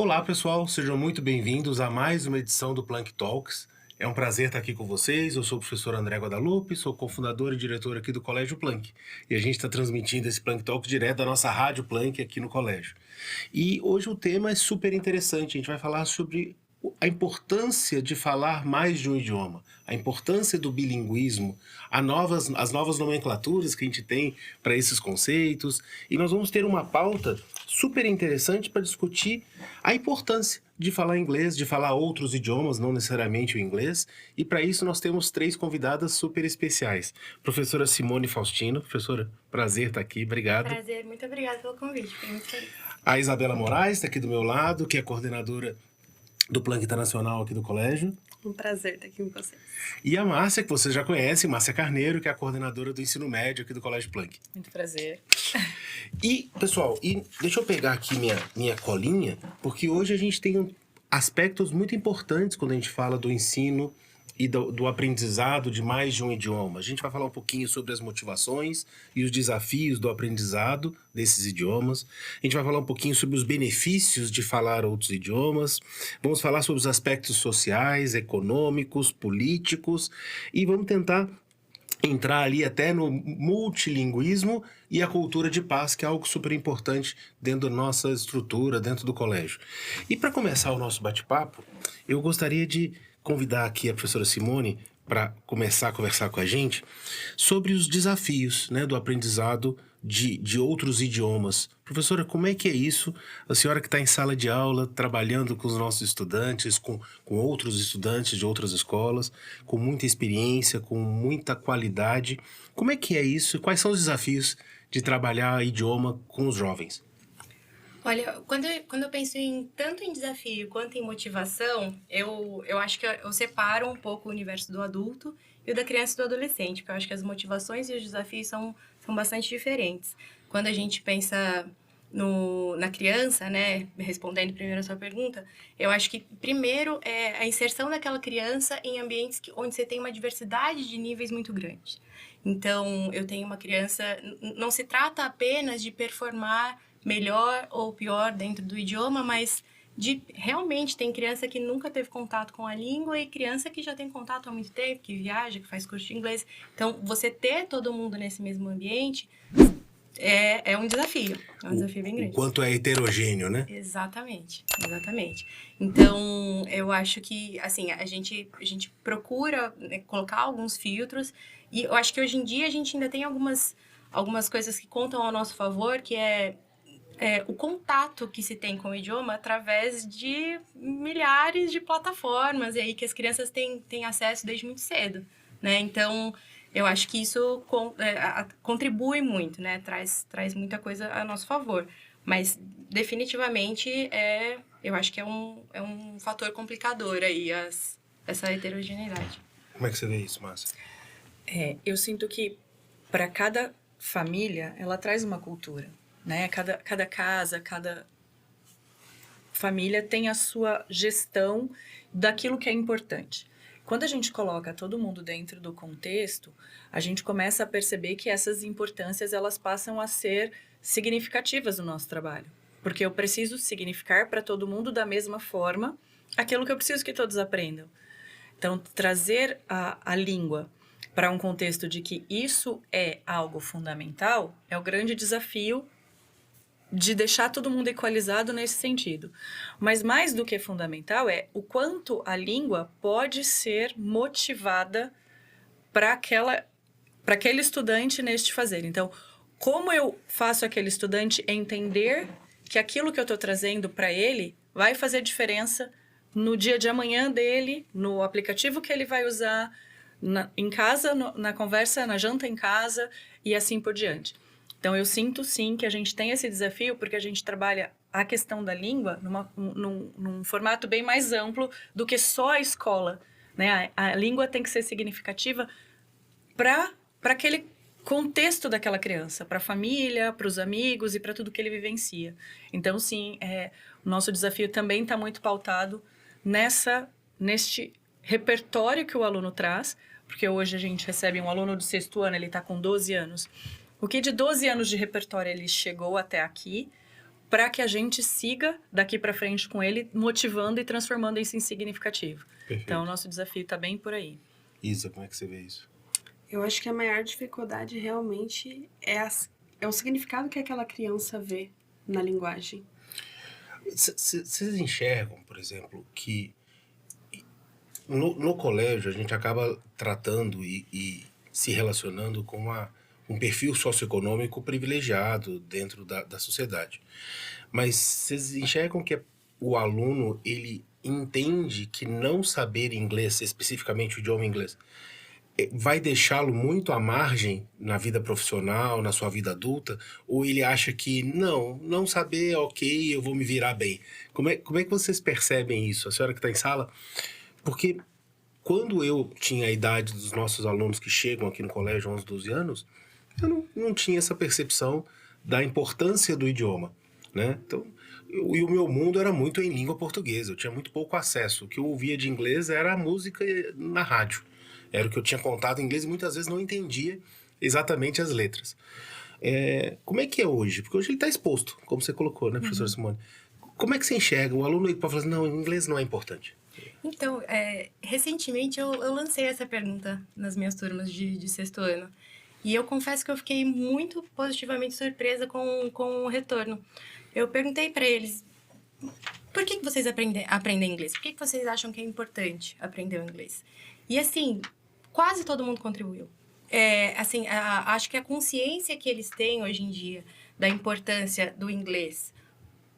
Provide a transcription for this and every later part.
Olá, pessoal, sejam muito bem-vindos a mais uma edição do Planck Talks. É um prazer estar aqui com vocês. Eu sou o professor André Guadalupe, sou cofundador e diretor aqui do Colégio Planck. E a gente está transmitindo esse Planck Talk direto da nossa rádio Planck aqui no colégio. E hoje o tema é super interessante. A gente vai falar sobre a importância de falar mais de um idioma, a importância do bilinguismo, as novas nomenclaturas que a gente tem para esses conceitos. E nós vamos ter uma pauta super interessante para discutir a importância de falar inglês, de falar outros idiomas, não necessariamente o inglês. E para isso nós temos três convidadas super especiais. Professora Simone Faustino. Professora, prazer estar aqui, obrigado. Prazer, muito obrigada pelo convite, fiquei muito feliz. A Isabela Moraes está aqui do meu lado, que é coordenadora do Planck Internacional aqui do colégio. Um prazer estar aqui com vocês. E a Márcia, que você já conhece, Márcia Carneiro, que é a coordenadora do ensino médio aqui do Colégio Planck. Muito prazer. E, pessoal, deixa eu pegar aqui minha colinha, porque hoje a gente tem aspectos muito importantes quando a gente fala do ensino e do aprendizado de mais de um idioma. A gente vai falar um pouquinho sobre as motivações e os desafios do aprendizado desses idiomas. A gente vai falar um pouquinho sobre os benefícios de falar outros idiomas. Vamos falar sobre os aspectos sociais, econômicos, políticos e vamos tentar entrar ali até no multilinguismo e a cultura de paz, que é algo super importante dentro da nossa estrutura, dentro do colégio. E para começar o nosso bate-papo, eu gostaria de convidar aqui a professora Simone para começar a conversar com a gente sobre os desafios, né, do aprendizado de outros idiomas. Professora, como é que é isso? A senhora que está em sala de aula, trabalhando com os nossos estudantes, com outros estudantes de outras escolas, com muita experiência, com muita qualidade. Como é que é isso? Quais são os desafios de trabalhar idioma com os jovens? Olha, quando eu penso tanto em desafio quanto em motivação, eu acho que eu separo um pouco o universo do adulto e o da criança e do adolescente, porque eu acho que as motivações e os desafios são bastante diferentes. Quando a gente pensa na criança, né, respondendo primeiro a sua pergunta, eu acho que primeiro é a inserção daquela criança em ambientes onde você tem uma diversidade de níveis muito grande. Então, eu tenho uma criança, não se trata apenas de performar melhor ou pior dentro do idioma, mas realmente tem criança que nunca teve contato com a língua e criança que já tem contato há muito tempo, que viaja, que faz curso de inglês. Então, você ter todo mundo nesse mesmo ambiente é um desafio. É um desafio bem grande. O quanto é heterogêneo, né? Exatamente. Então, eu acho que, assim, a gente procura, né, colocar alguns filtros e eu acho que hoje em dia a gente ainda tem algumas coisas que contam ao nosso favor, que é o contato que se tem com o idioma através de milhares de plataformas e aí que as crianças têm acesso desde muito cedo, né? Então, eu acho que isso contribui muito, né? Traz muita coisa a nosso favor. Mas, definitivamente, eu acho que é um fator complicador aí, essa heterogeneidade. Como é que você vê isso, Márcia? Eu sinto que para cada família, ela traz uma cultura, né? Cada casa, cada família tem a sua gestão daquilo que é importante. Quando a gente coloca todo mundo dentro do contexto, a gente começa a perceber que essas importâncias elas passam a ser significativas no nosso trabalho. Porque eu preciso significar para todo mundo da mesma forma aquilo que eu preciso que todos aprendam. Então, trazer a língua para um contexto de que isso é algo fundamental é o grande desafio de deixar todo mundo equalizado nesse sentido. Mas mais do que fundamental é o quanto a língua pode ser motivada para aquele estudante neste fazer. Então, como eu faço aquele estudante entender que aquilo que eu estou trazendo para ele vai fazer diferença no dia de amanhã dele, no aplicativo que ele vai usar, em casa, na conversa, na janta em casa e assim por diante. Então, eu sinto, sim, que a gente tem esse desafio porque a gente trabalha a questão da língua num formato bem mais amplo do que só a escola, né? A língua tem que ser significativa para aquele contexto daquela criança, para a família, para os amigos e para tudo que ele vivencia. Então, sim, o nosso desafio também está muito pautado neste repertório que o aluno traz, porque hoje a gente recebe um aluno do 6º ano, ele está com 12 anos. O que de 12 anos de repertório ele chegou até aqui, para que a gente siga daqui para frente com ele, motivando e transformando isso em significativo. Perfeito. Então, o nosso desafio está bem por aí. Isa, como é que você vê isso? Eu acho que a maior dificuldade realmente é o significado que aquela criança vê na linguagem. Vocês enxergam, por exemplo, que no colégio a gente acaba tratando e se relacionando com um perfil socioeconômico privilegiado dentro da sociedade. Mas vocês enxergam que o aluno, ele entende que não saber inglês, especificamente o idioma inglês, vai deixá-lo muito à margem na vida profissional, na sua vida adulta? Ou ele acha que não saber, ok, eu vou me virar bem? Como é que vocês percebem isso? A senhora que está em sala? Porque quando eu tinha a idade dos nossos alunos que chegam aqui no colégio, 11, 12 anos, eu não tinha essa percepção da importância do idioma, né? Então, e o meu mundo era muito em língua portuguesa, eu tinha muito pouco acesso. O que eu ouvia de inglês era a música na rádio. Era o que eu tinha contato em inglês e muitas vezes não entendia exatamente as letras. Como é que é hoje? Porque hoje ele está exposto, como você colocou, né, professora Simone? Como é que você enxerga? O aluno pode falar assim, não, inglês não é importante. Então, recentemente eu lancei essa pergunta nas minhas turmas de sexto ano. E eu confesso que eu fiquei muito positivamente surpresa com o retorno. Eu perguntei para eles, por que vocês aprendem inglês? Por que vocês acham que é importante aprender o inglês? E assim, quase todo mundo contribuiu. Acho que a consciência que eles têm hoje em dia da importância do inglês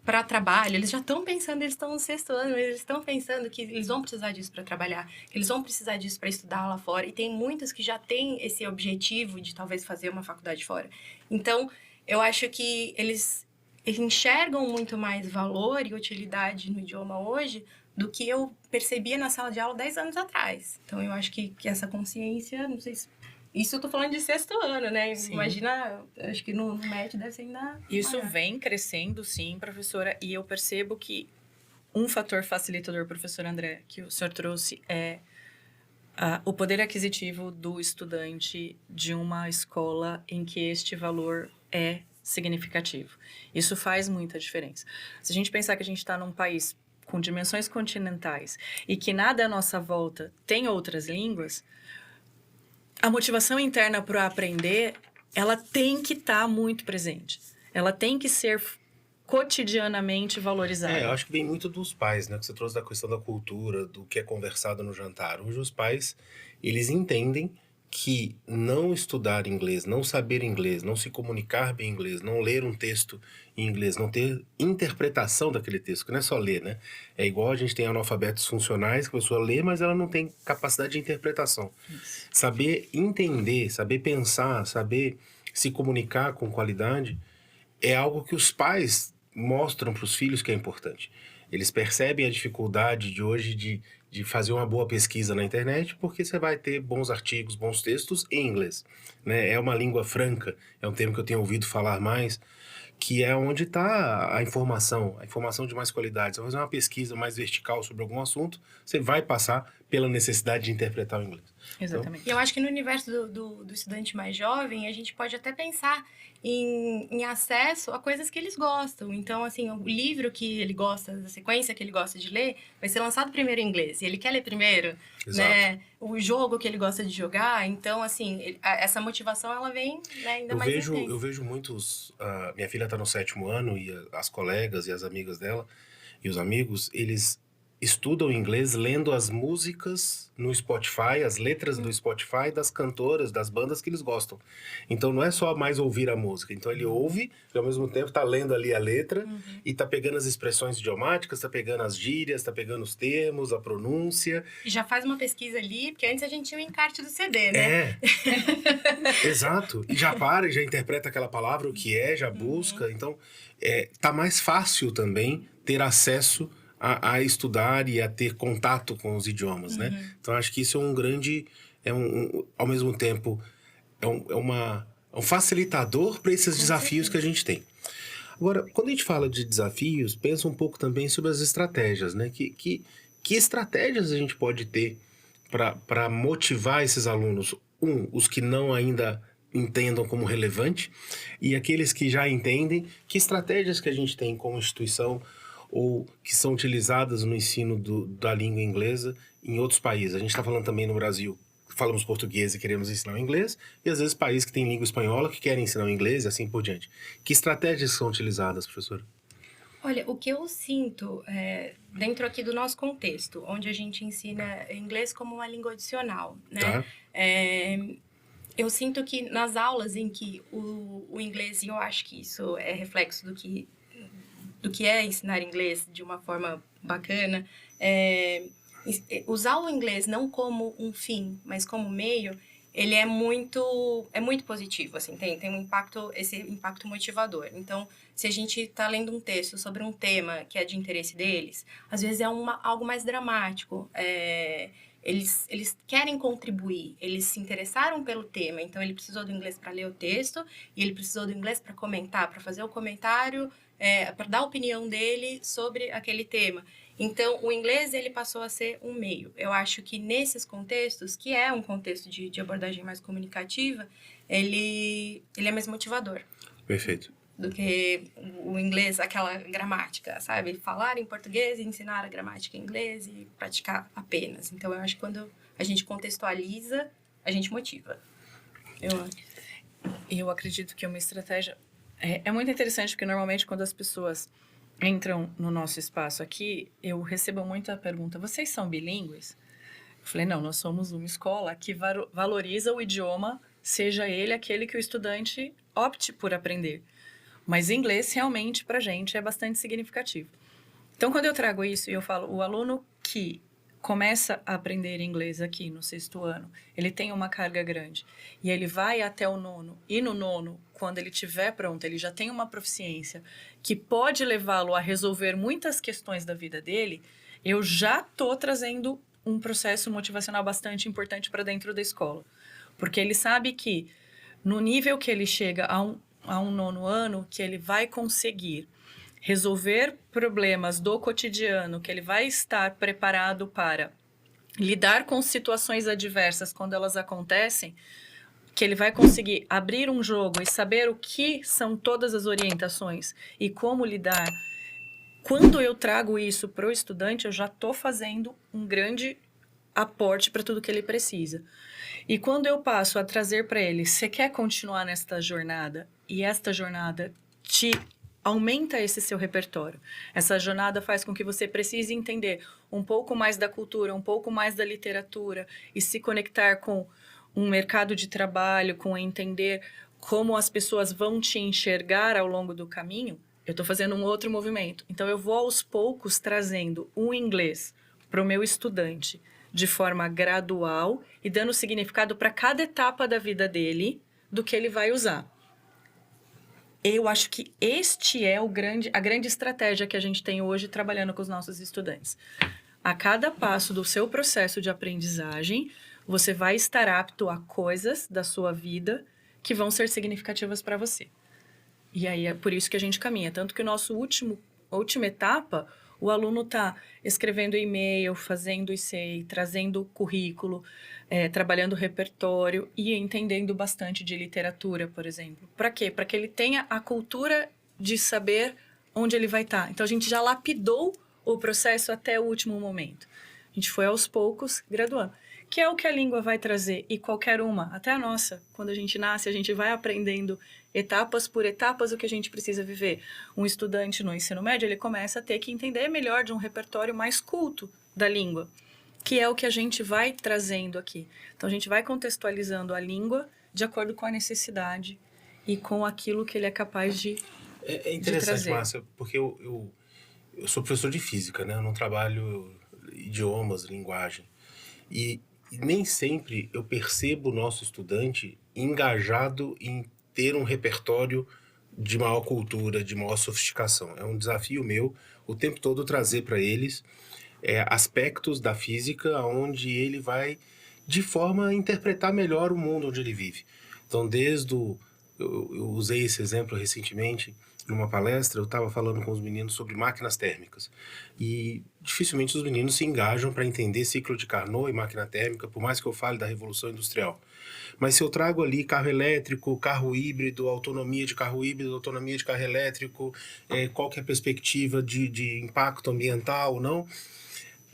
para trabalho, eles já estão pensando, eles estão no sexto ano, eles estão pensando que eles vão precisar disso para trabalhar, que eles vão precisar disso para estudar lá fora, e tem muitos que já têm esse objetivo de talvez fazer uma faculdade fora. Então, eu acho que eles enxergam muito mais valor e utilidade no idioma hoje do que eu percebia na sala de aula 10 anos atrás. Então, eu acho que essa consciência, não sei se... Isso eu tô falando de sexto ano, né? Sim. Imagina, acho que no médio deve ser ainda Isso maior. vem crescendo, sim, professora, e eu percebo que um fator facilitador, professor André, que o senhor trouxe é o poder aquisitivo do estudante de uma escola em que este valor é significativo. Isso faz muita diferença. Se a gente pensar que a gente está num país com dimensões continentais e que nada à nossa volta tem outras línguas, a motivação interna para aprender, ela tem que estar muito presente. Ela tem que ser cotidianamente valorizada. Eu acho que vem muito dos pais, né? Que você trouxe da questão da cultura, do que é conversado no jantar. Hoje os pais, eles entendem que não estudar inglês, não saber inglês, não se comunicar bem em inglês, não ler um texto em inglês, não ter interpretação daquele texto, que não é só ler, né? É igual a gente tem analfabetos funcionais, que a pessoa lê, mas ela não tem capacidade de interpretação. Isso. Saber entender, saber pensar, saber se comunicar com qualidade é algo que os pais mostram para os filhos que é importante. Eles percebem a dificuldade de hoje de fazer uma boa pesquisa na internet, porque você vai ter bons artigos, bons textos em inglês, né? É uma língua franca, é um termo que eu tenho ouvido falar mais, que é onde está a informação de mais qualidade. Você vai fazer uma pesquisa mais vertical sobre algum assunto, você vai passar pela necessidade de interpretar o inglês. Exatamente. E eu acho que no universo do estudante mais jovem, a gente pode até pensar em acesso a coisas que eles gostam. Então, assim, o livro que ele gosta, a sequência que ele gosta de ler, vai ser lançado primeiro em inglês. E ele quer ler primeiro, né? O jogo que ele gosta de jogar. Então, assim, essa motivação, ela vem, né, ainda mais intensa. Eu vejo muitos... minha filha está no 7º ano e as colegas e as amigas dela e os amigos, eles estudam inglês lendo as músicas no Spotify, as letras do Spotify das cantoras, das bandas que eles gostam. Então não é só mais ouvir a música. Então ele ouve e ao mesmo tempo está lendo ali a letra e está pegando as expressões idiomáticas, está pegando as gírias, está pegando os termos, a pronúncia. E já faz uma pesquisa ali, porque antes a gente tinha o encarte do CD, né? Exato. E já e já interpreta aquela palavra, o que é, já busca. Então tá mais fácil também ter acesso a estudar e a ter contato com os idiomas, né? Então, acho que isso é um grande... ao mesmo tempo, é um facilitador para esses desafios que a gente tem. Agora, quando a gente fala de desafios, pensa um pouco também sobre as estratégias, né? Que estratégias a gente pode ter para motivar esses alunos? Os que não ainda entendam como relevante, e aqueles que já entendem, que estratégias que a gente tem como instituição ou que são utilizadas no ensino da língua inglesa em outros países. A gente está falando também no Brasil, falamos português e queremos ensinar o inglês, e às vezes países que têm língua espanhola que querem ensinar o inglês e assim por diante. Que estratégias são utilizadas, professor? Olha, o que eu sinto dentro aqui do nosso contexto, onde a gente ensina inglês como uma língua adicional, né? Tá? Eu sinto que nas aulas em que o inglês, e eu acho que isso é reflexo do que é ensinar inglês de uma forma bacana, usar o inglês não como um fim, mas como meio, ele é muito positivo, assim, tem esse impacto motivador. Então, se a gente está lendo um texto sobre um tema que é de interesse deles, às vezes é algo mais dramático, eles querem contribuir, eles se interessaram pelo tema, então ele precisou do inglês para ler o texto, e ele precisou do inglês para comentar, para fazer o comentário, para dar a opinião dele sobre aquele tema. Então, o inglês, ele passou a ser um meio. Eu acho que nesses contextos, que é um contexto de abordagem mais comunicativa, ele é mais motivador. Perfeito. Do que o inglês, aquela gramática, sabe? Falar em português e ensinar a gramática em inglês e praticar apenas. Então, eu acho que quando a gente contextualiza, a gente motiva. Eu acredito que uma estratégia... É muito interessante, porque normalmente quando as pessoas entram no nosso espaço aqui, eu recebo muita pergunta: vocês são bilíngues? Eu falei, não, nós somos uma escola que valoriza o idioma, seja ele aquele que o estudante opte por aprender. Mas inglês, realmente, pra gente, é bastante significativo. Então, quando eu trago isso e eu falo, o aluno que começa a aprender inglês aqui no 6º ano, ele tem uma carga grande, e ele vai até o 9º, e no 9º, quando ele estiver pronto, ele já tem uma proficiência que pode levá-lo a resolver muitas questões da vida dele, eu já estou trazendo um processo motivacional bastante importante para dentro da escola. Porque ele sabe que, no nível que ele chega a um 9º ano, que ele vai conseguir resolver problemas do cotidiano, que ele vai estar preparado para lidar com situações adversas quando elas acontecem, que ele vai conseguir abrir um jogo e saber o que são todas as orientações e como lidar. Quando eu trago isso para o estudante, eu já estou fazendo um grande aporte para tudo que ele precisa. E quando eu passo a trazer para ele, você quer continuar nesta jornada, e esta jornada te aumenta esse seu repertório. Essa jornada faz com que você precise entender um pouco mais da cultura, um pouco mais da literatura, e se conectar com um mercado de trabalho, com entender como as pessoas vão te enxergar ao longo do caminho. Eu estou fazendo um outro movimento. Então, eu vou aos poucos trazendo o inglês para o meu estudante de forma gradual e dando significado para cada etapa da vida dele do que ele vai usar. Eu acho que este é a grande estratégia que a gente tem hoje trabalhando com os nossos estudantes. A cada passo do seu processo de aprendizagem, você vai estar apto a coisas da sua vida que vão ser significativas para você. E aí é por isso que a gente caminha. Tanto que o nosso última etapa, o aluno está escrevendo e-mail, fazendo ICEI, trazendo currículo, trabalhando repertório e entendendo bastante de literatura, por exemplo. Para quê? Para que ele tenha a cultura de saber onde ele vai estar. Então, a gente já lapidou o processo até o último momento. A gente foi aos poucos graduando. Que é o que a língua vai trazer, e qualquer uma, até a nossa. Quando a gente nasce, a gente vai aprendendo etapas por etapas o que a gente precisa viver. Um estudante no ensino médio, ele começa a ter que entender melhor de um repertório mais culto da língua, que é o que a gente vai trazendo aqui. Então, a gente vai contextualizando a língua de acordo com a necessidade e com aquilo que ele é capaz de trazer. É interessante, Márcia, porque eu sou professor de física, né? Eu não trabalho idiomas, linguagem. E nem sempre eu percebo o nosso estudante engajado em ter um repertório de maior cultura, de maior sofisticação. É um desafio meu o tempo todo trazer para eles aspectos da física onde ele vai, de forma a interpretar melhor o mundo onde ele vive. Então, desde eu usei esse exemplo recentemente numa palestra. Eu estava falando com os meninos sobre máquinas térmicas. E dificilmente os meninos se engajam para entender ciclo de Carnot e máquina térmica, por mais que eu fale da Revolução Industrial. Mas se eu trago ali carro elétrico, carro híbrido, autonomia de carro híbrido, autonomia de carro elétrico, qual que é a perspectiva de impacto ambiental ou não,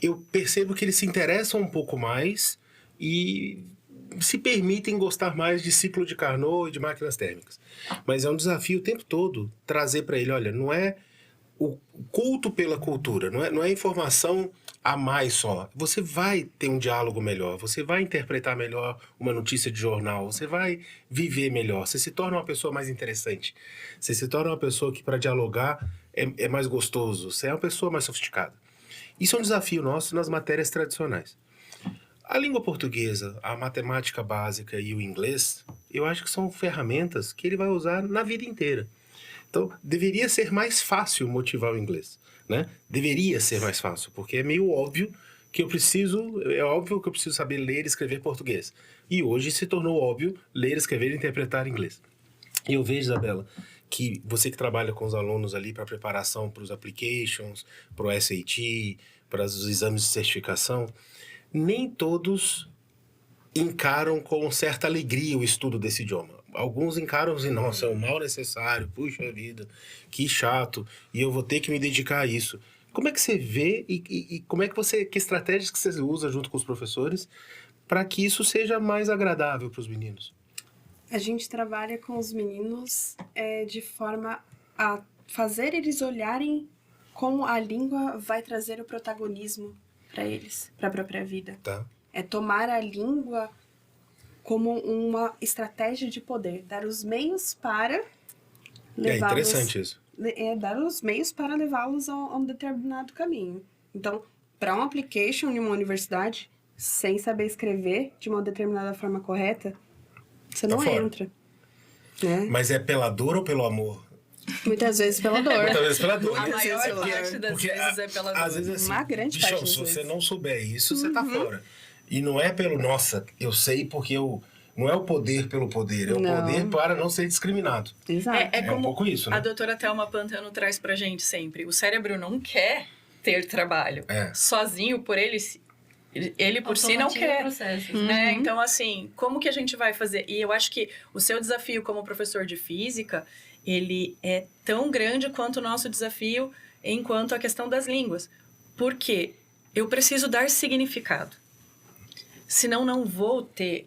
eu percebo que eles se interessam um pouco mais e se permitem gostar mais de ciclo de Carnot e de máquinas térmicas. Mas é um desafio o tempo todo trazer para ele, olha, não é o culto pela cultura, não é informação a mais só. Você vai ter um diálogo melhor, você vai interpretar melhor uma notícia de jornal, você vai viver melhor, você se torna uma pessoa mais interessante, você se torna uma pessoa que para dialogar é mais gostoso, você é uma pessoa mais sofisticada. Isso é um desafio nosso nas matérias tradicionais. A língua portuguesa, a matemática básica e o inglês, eu acho que são ferramentas que ele vai usar na vida inteira. Então, deveria ser mais fácil motivar o inglês, né? Deveria ser mais fácil, porque é meio óbvio que eu preciso saber ler e escrever português. E hoje se tornou óbvio ler, escrever e interpretar inglês. E eu vejo, Isabela, que você que trabalha com os alunos ali para preparação para os applications, para o SAT, para os exames de certificação, nem todos encaram com certa alegria o estudo desse idioma. Alguns encaram assim, nossa, é um mal necessário, puxa vida, que chato, e eu vou ter que me dedicar a isso. Como é que você vê e como é que que estratégias que você usa junto com os professores para que isso seja mais agradável para os meninos? A gente trabalha com os meninos de forma a fazer eles olharem como a língua vai trazer o protagonismo para eles, para a própria vida. Tá. É tomar a língua como uma estratégia de poder, dar os meios para levá-los... É interessante isso. Dar os meios para levá-los a um determinado caminho. Então, para um application em uma universidade, sem saber escrever de uma determinada forma correta, você não entra. Né? Mas é pela dor ou pelo amor? Muitas vezes pela dor. Muitas vezes pela dor. A maior parte das vezes é pela dor. Às vezes assim, Uma grande parte das se você vezes. não souber isso, você tá fora. E não é pelo, nossa, eu sei porque eu... Não é o poder pelo poder, é o poder para não ser discriminado. Exato. É como um pouco isso, né? a doutora Thelma Pantano traz pra gente sempre. O cérebro não quer ter trabalho. Sozinho, por ele por si não quer. Processos, Né? Então, assim, como que a gente vai fazer? E eu acho que o seu desafio como professor de física, ele é tão grande quanto o nosso desafio enquanto a questão das línguas. Porque eu preciso dar significado. Senão, não vou ter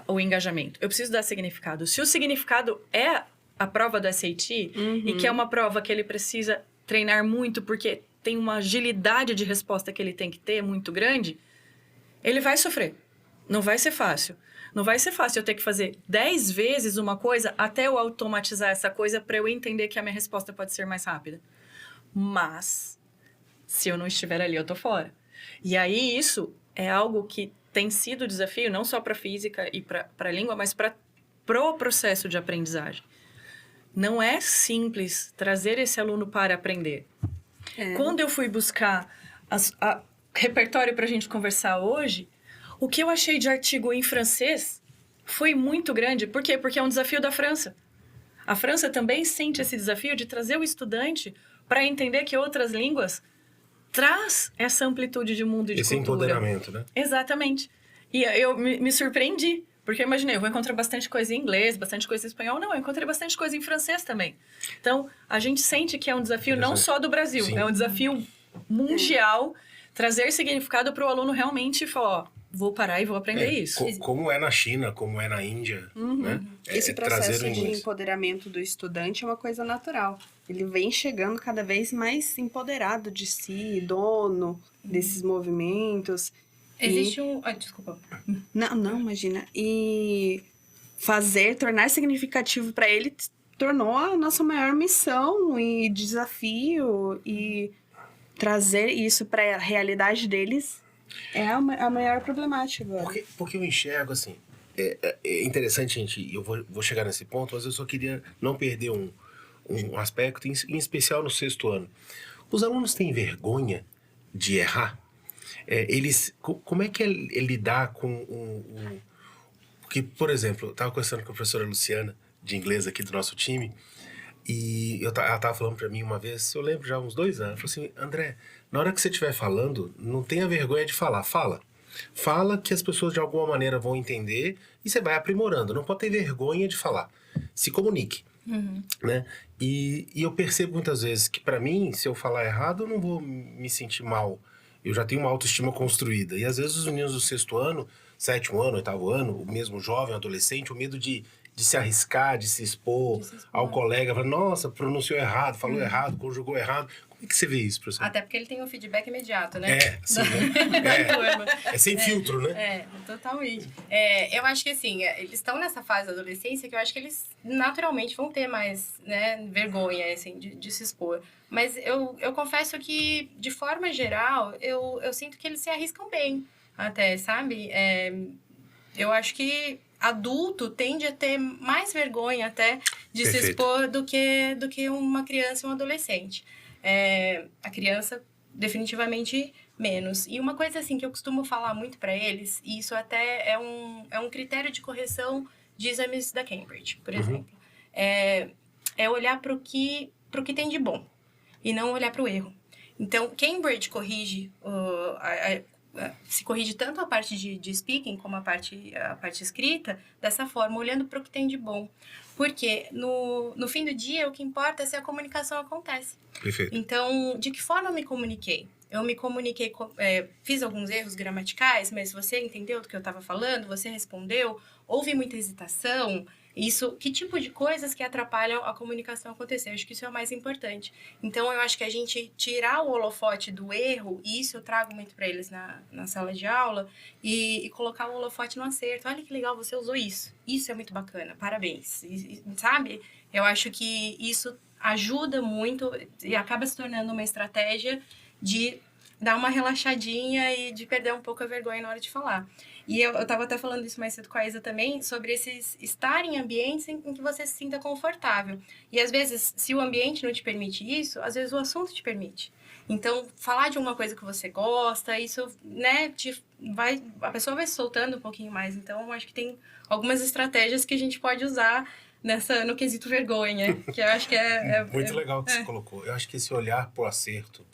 o engajamento. Eu preciso dar significado. Se o significado é a prova do SAT, e que é uma prova que ele precisa treinar muito, porque tem uma agilidade de resposta que ele tem que ter muito grande, ele vai sofrer. Não vai ser fácil. Não vai ser fácil eu ter que fazer 10 vezes uma coisa até eu automatizar essa coisa para eu entender que a minha resposta pode ser mais rápida. Mas, se eu não estiver ali, eu tô fora. E aí, isso é algo que tem sido desafio, não só para física e para a língua, mas para o processo de aprendizagem. Não é simples trazer esse aluno para aprender. Quando eu fui buscar repertório para a gente conversar hoje, o que eu achei de artigo em francês foi muito grande. Por quê? Porque é um desafio da França. A França também sente esse desafio de trazer o estudante para entender que outras línguas traz essa amplitude de mundo e de esse cultura. empoderamento, né? Exatamente. E eu me surpreendi, porque eu imaginei, eu vou encontrar bastante coisa em inglês, bastante coisa em espanhol. Não, eu encontrei bastante coisa em francês também. Então, a gente sente que é um desafio não só do Brasil, é um desafio mundial, trazer significado para o aluno realmente falar, ó, vou parar e vou aprender isso. Como é na China, como é na Índia, né? Esse processo de empoderamento do estudante é uma coisa natural. Ele vem chegando cada vez mais empoderado de si, dono desses movimentos. Existe desculpa. Não, imagina. E tornar significativo para ele tornou a nossa maior missão e desafio, e trazer isso para a realidade deles é a maior problemática agora. Porque eu enxergo assim, é interessante, gente, eu vou chegar nesse ponto, mas eu só queria não perder um aspecto, em especial no 6º ano. Os alunos têm vergonha de errar? Como é que é lidar com porque, por exemplo, eu estava conversando com a professora Luciana, de inglês aqui do nosso time. E ela tava falando pra mim uma vez, eu lembro já há uns 2 anos, ela falou assim, André, na hora que você estiver falando, não tenha vergonha de falar, fala. Fala que as pessoas de alguma maneira vão entender e você vai aprimorando, não pode ter vergonha de falar. Se comunique, né? E eu percebo muitas vezes que pra mim, se eu falar errado, eu não vou me sentir mal. Eu já tenho uma autoestima construída. E às vezes os meninos do 6º ano, 7º ano, 8º ano, o mesmo jovem, adolescente, o medo de se arriscar, de se expor ao colega, falar, nossa, pronunciou errado, falou errado, conjugou errado. Como é que você vê isso, professor? Até porque ele tem um feedback imediato, né? Sim, né? É sem filtro, né? Totalmente. Eu acho que, assim, eles estão nessa fase da adolescência que eu acho que eles naturalmente vão ter mais, né, vergonha, assim, de se expor. Mas eu confesso que, de forma geral, eu sinto que eles se arriscam bem, até, sabe? Eu acho que adulto tende a ter mais vergonha até de se expor do que uma criança e um adolescente. A criança, definitivamente, menos. E uma coisa assim que eu costumo falar muito para eles, e isso até é um critério de correção de exames da Cambridge, por exemplo, é olhar para o que tem de bom e não olhar para o erro. Então, Cambridge corrige se corrige tanto a parte de speaking como a parte escrita dessa forma, olhando para o que tem de bom. Porque no fim do dia, o que importa é se a comunicação acontece. Perfeito. Então, de que forma eu me comuniquei? Eu me comuniquei, fiz alguns erros gramaticais, mas você entendeu do que eu estava falando? Você respondeu? Houve muita hesitação? Que tipo de coisas que atrapalham a comunicação acontecer? Eu acho que isso é o mais importante. Então, eu acho que a gente tirar o holofote do erro, e isso eu trago muito para eles na sala de aula, e colocar o holofote no acerto. Olha que legal, você usou isso. Isso é muito bacana, parabéns. Sabe? Eu acho que isso ajuda muito e acaba se tornando uma estratégia de dar uma relaxadinha e de perder um pouco a vergonha na hora de falar. E eu estava até falando isso mais cedo com a Isa também, sobre estar em ambientes em que você se sinta confortável. E às vezes, se o ambiente não te permite isso, às vezes o assunto te permite. Então, falar de uma coisa que você gosta, isso, né, a pessoa vai se soltando um pouquinho mais. Então, eu acho que tem algumas estratégias que a gente pode usar no quesito vergonha, que eu acho que Muito legal o que você colocou. Eu acho que esse olhar pro acerto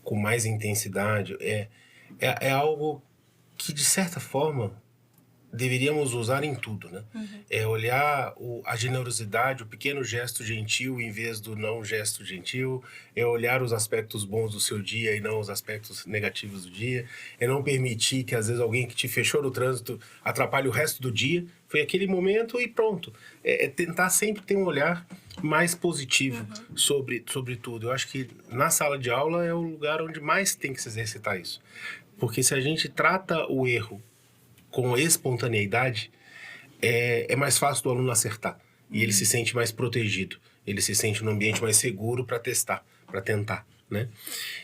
com mais intensidade é algo que, de certa forma, deveríamos usar em tudo, né? É olhar a generosidade, o pequeno gesto gentil em vez do não gesto gentil, é olhar os aspectos bons do seu dia e não os aspectos negativos do dia, é não permitir que, às vezes, alguém que te fechou no trânsito atrapalhe o resto do dia. Foi aquele momento e pronto. É tentar sempre ter um olhar mais positivo sobre tudo. Eu acho que na sala de aula é o lugar onde mais tem que se exercitar isso. Porque se a gente trata o erro com espontaneidade, é mais fácil do aluno acertar. E ele se sente mais protegido. Ele se sente num ambiente mais seguro para testar, para tentar, né?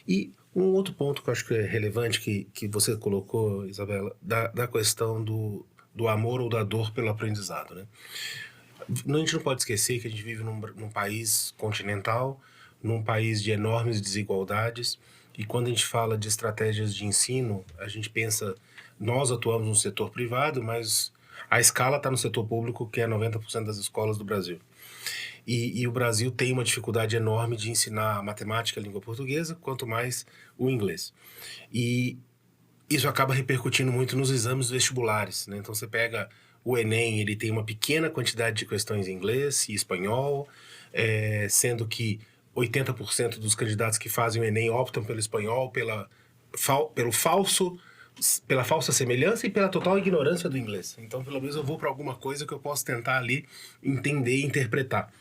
E um outro ponto que eu acho que é relevante, que você colocou, Isabela, da questão do amor ou da dor pelo aprendizado, né? A gente não pode esquecer que a gente vive num país continental, num país de enormes desigualdades, e quando a gente fala de estratégias de ensino, a gente pensa, nós atuamos no setor privado, mas a escala está no setor público, que é 90% das escolas do Brasil. E o Brasil tem uma dificuldade enorme de ensinar a matemática, a língua portuguesa, quanto mais o inglês. E isso acaba repercutindo muito nos exames vestibulares, né? Então você pega o Enem, ele tem uma pequena quantidade de questões em inglês e espanhol, sendo que 80% dos candidatos que fazem o Enem optam pelo espanhol, pela falsa semelhança e pela total ignorância do inglês. Então, pelo menos eu vou para alguma coisa que eu posso tentar ali entender e interpretar.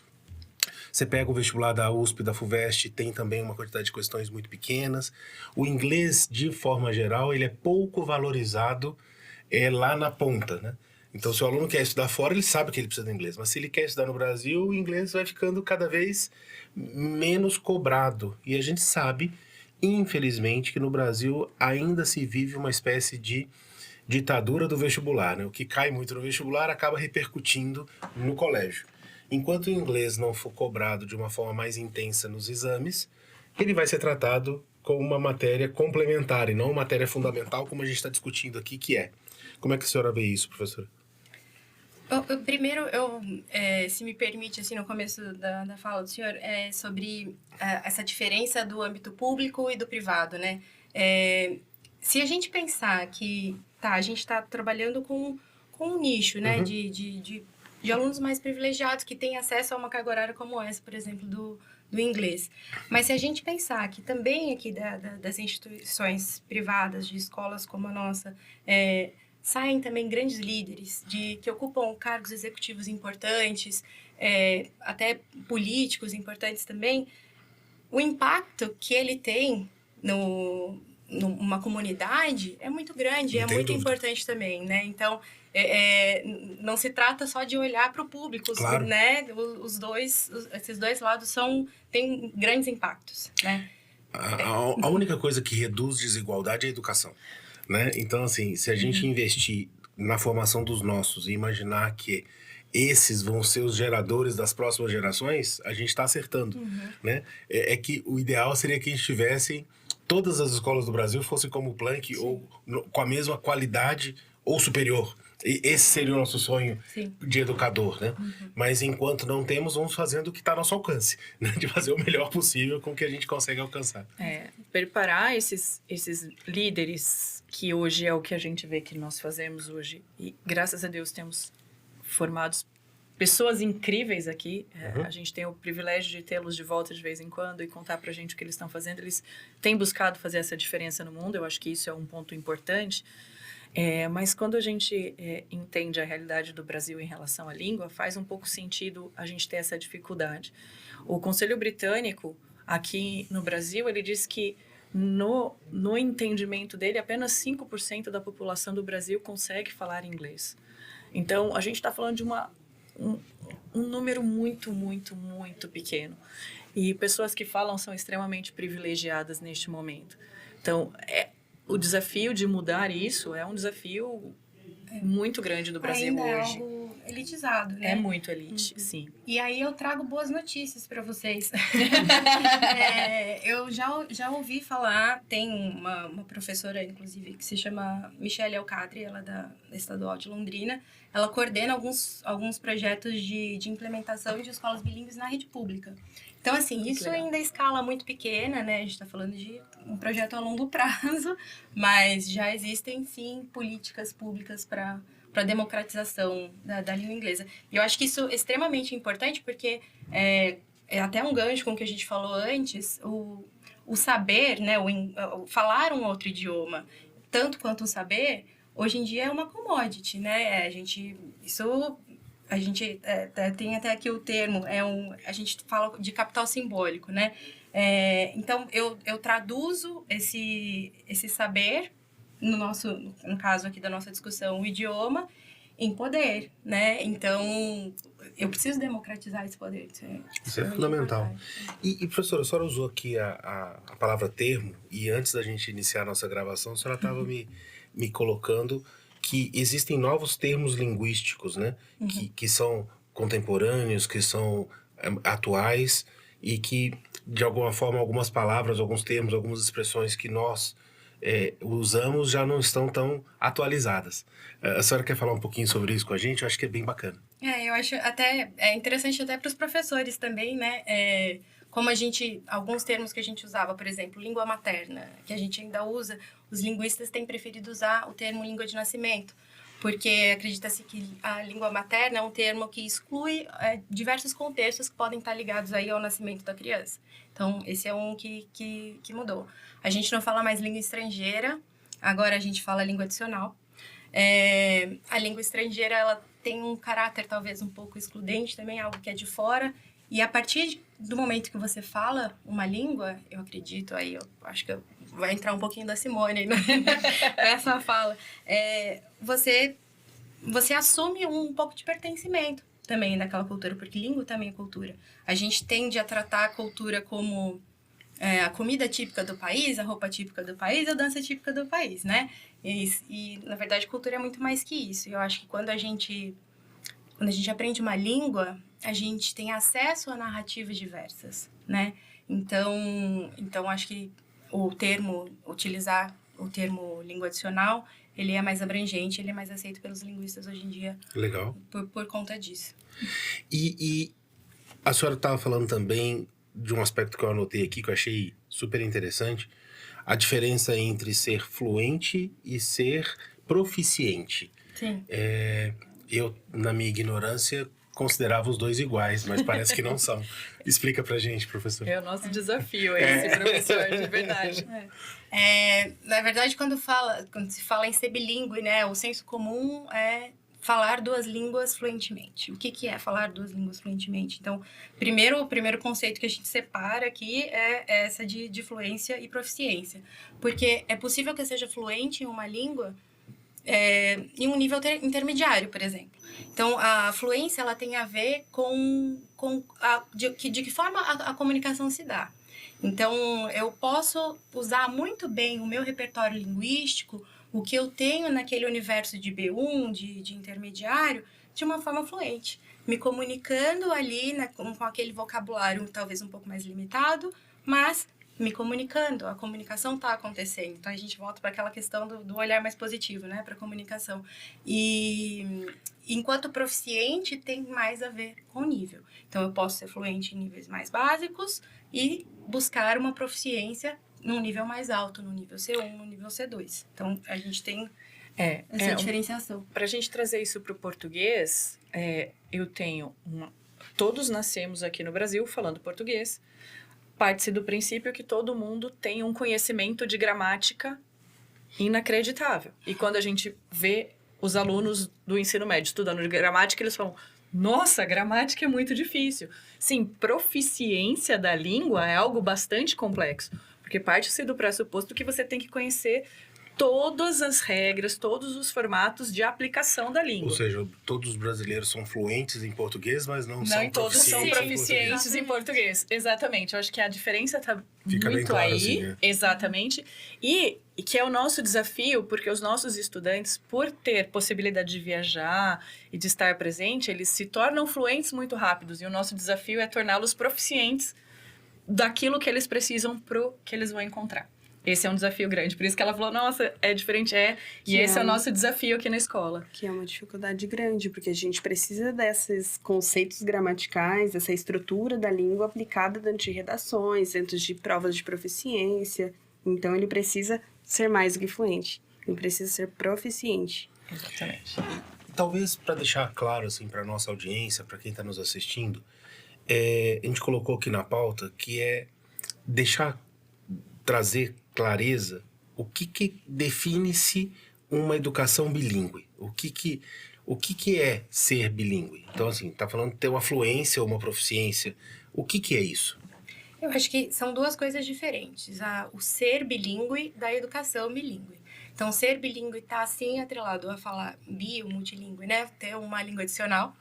Você pega o vestibular da USP, da FUVEST, tem também uma quantidade de questões muito pequenas. O inglês, de forma geral, ele é pouco valorizado lá na ponta, né? Então, se o aluno quer estudar fora, ele sabe que ele precisa do inglês. Mas se ele quer estudar no Brasil, o inglês vai ficando cada vez menos cobrado. E a gente sabe, infelizmente, que no Brasil ainda se vive uma espécie de ditadura do vestibular, né? O que cai muito no vestibular acaba repercutindo no colégio. Enquanto o inglês não for cobrado de uma forma mais intensa nos exames, ele vai ser tratado como uma matéria complementar e não uma matéria fundamental, como a gente está discutindo aqui, que é. Como é que a senhora vê isso, professora? Primeiro, se me permite, assim, no começo da fala do senhor, sobre essa diferença do âmbito público e do privado, né? Se a gente pensar que, a gente está trabalhando com um nicho, né, de alunos mais privilegiados que têm acesso a uma carga horária como essa, por exemplo, do inglês. Mas se a gente pensar que também aqui das instituições privadas, de escolas como a nossa, saem também grandes líderes que ocupam cargos executivos importantes, até políticos importantes também, o impacto que ele tem numa comunidade é muito grande, é muito importante também, né? Então, não se trata só de olhar para o público, claro. Né? Esses dois lados têm grandes impactos, né? A única coisa que reduz desigualdade é a educação, né? Então, assim, se a gente investir na formação dos nossos e imaginar que esses vão ser os geradores das próximas gerações, a gente está acertando, né? É que o ideal seria que a gente tivesse todas as escolas do Brasil fossem como o Planck, ou com a mesma qualidade ou superior. E esse seria o nosso sonho de educador, né? Mas enquanto não temos, vamos fazendo o que está ao nosso alcance, né? De fazer o melhor possível com o que a gente consegue alcançar. Preparar esses líderes, que hoje é o que a gente vê que nós fazemos hoje. E graças a Deus temos formados pessoas incríveis aqui. A gente tem o privilégio de tê-los de volta de vez em quando e contar pra gente o que eles estão fazendo. Eles têm buscado fazer essa diferença no mundo. Eu acho que isso é um ponto importante. Mas quando a gente entende a realidade do Brasil em relação à língua, faz um pouco sentido a gente ter essa dificuldade. O Conselho Britânico, aqui no Brasil, ele diz que no entendimento dele, apenas 5% da população do Brasil consegue falar inglês. Então, a gente está falando de um número muito, muito, muito pequeno. E pessoas que falam são extremamente privilegiadas neste momento. Então, o desafio de mudar isso é um desafio muito grande do Brasil ainda hoje. É algo elitizado, né? É muito elite, sim. E aí eu trago boas notícias para vocês. Eu já ouvi falar, tem uma professora, inclusive, que se chama Michelle Alcadre, ela é da Estadual de Londrina. Ela coordena alguns projetos de implementação de escolas bilíngues na rede pública. Então, assim, isso ainda é escala muito pequena, né? A gente está falando de um projeto a longo prazo, mas já existem, sim, políticas públicas para democratização da língua inglesa. E eu acho que isso é extremamente importante porque é até um gancho com o que a gente falou antes, o saber, né? O falar um outro idioma, tanto quanto o saber, hoje em dia é uma commodity, né? A gente tem até aqui o termo, a gente fala de capital simbólico, né? Então, eu traduzo esse saber, no caso aqui da nossa discussão, o idioma, em poder, né? Então, eu preciso democratizar esse poder. Isso é fundamental. E, professora, a senhora usou aqui a palavra termo, e antes da gente iniciar a nossa gravação, a senhora estava me colocando que existem novos termos linguísticos, né? Que são contemporâneos, que são atuais e que, de alguma forma, algumas palavras, alguns termos, algumas expressões que nós usamos já não estão tão atualizadas. A senhora quer falar um pouquinho sobre isso com a gente? Eu acho que é bem bacana. Eu acho até interessante até para os professores também, né? Como alguns termos que a gente usava, por exemplo, língua materna, que a gente ainda usa, os linguistas têm preferido usar o termo língua de nascimento, porque acredita-se que a língua materna é um termo que exclui diversos contextos que podem estar ligados aí ao nascimento da criança. Então, esse é um que mudou. A gente não fala mais língua estrangeira, agora a gente fala língua adicional. A língua estrangeira, ela tem um caráter talvez um pouco excludente também, algo que é de fora. E a partir do momento que você fala uma língua, eu acredito, aí eu acho que vai entrar um pouquinho da Simone nessa fala, você assume um pouco de pertencimento também daquela cultura, porque língua também é cultura. A gente tende a tratar a cultura como a comida típica do país, a roupa típica do país, a dança típica do país, né? E na verdade, cultura é muito mais que isso. Eu acho que quando a gente aprende uma língua, a gente tem acesso a narrativas diversas, né? Então acho que utilizar o termo língua adicional, ele é mais abrangente, ele é mais aceito pelos linguistas hoje em dia. Legal. Por conta disso. E a senhora estava falando também de um aspecto que eu anotei aqui, que eu achei super interessante, a diferença entre ser fluente e ser proficiente. Sim. Eu, na minha ignorância, considerava os dois iguais, mas parece que não são. Explica pra gente, professor. É o nosso desafio esse, professor, de verdade. Na verdade, quando se fala em ser bilíngue, né, o senso comum é falar duas línguas fluentemente. O que é falar duas línguas fluentemente? Então, o primeiro conceito que a gente separa aqui é essa de fluência e proficiência. Porque é possível que eu seja fluente em uma língua em um nível intermediário, por exemplo. Então, a fluência ela tem a ver de que forma a comunicação se dá. Então, eu posso usar muito bem o meu repertório linguístico, o que eu tenho naquele universo de B1, de intermediário, de uma forma fluente. Me comunicando ali com aquele vocabulário talvez um pouco mais limitado, mas me comunicando, a comunicação está acontecendo. Então, a gente volta para aquela questão do olhar mais positivo, né, para a comunicação. E enquanto proficiente, tem mais a ver com o nível. Então, eu posso ser fluente em níveis mais básicos e buscar uma proficiência num nível mais alto, no nível C1, no nível C2. Então, a gente tem essa diferenciação. Para a gente trazer isso para o português, eu tenho todos nascemos aqui no Brasil falando português. Parte-se do princípio que todo mundo tem um conhecimento de gramática inacreditável. E quando a gente vê os alunos do ensino médio estudando gramática, eles falam, nossa, gramática é muito difícil. Sim, proficiência da língua é algo bastante complexo, porque parte-se do pressuposto que você tem que conhecer todas as regras, todos os formatos de aplicação da língua. Ou seja, todos os brasileiros são fluentes em português, mas não são todos são proficientes proficientes em português. Exatamente. Eu acho que a diferença está muito claro, aí. assim, né? Exatamente. E que é o nosso desafio, porque os nossos estudantes, por ter possibilidade de viajar e de estar presente, eles se tornam fluentes muito rápidos. E o nosso desafio é torná-los proficientes daquilo que eles precisam pro que eles vão encontrar. Esse é um desafio grande. Por isso que ela falou, nossa, é diferente, E esse é o nosso desafio aqui na escola. Que é uma dificuldade grande, porque a gente precisa desses conceitos gramaticais, dessa estrutura da língua aplicada dentro de redações, dentro de provas de proficiência. Então, ele precisa ser mais do que fluente. Ele precisa ser proficiente. Exatamente. Talvez, para deixar claro, assim, para nossa audiência, para quem está nos assistindo, a gente colocou aqui na pauta que é trazer clareza o que define-se uma educação bilíngue. O que é ser bilíngue? Então, assim, tá falando de ter uma fluência ou uma proficiência. O que é isso? Eu acho que são duas coisas diferentes. O ser bilíngue da educação bilíngue. Então, ser bilíngue está, sim, atrelado a falar multilíngue, né? Ter uma língua adicional.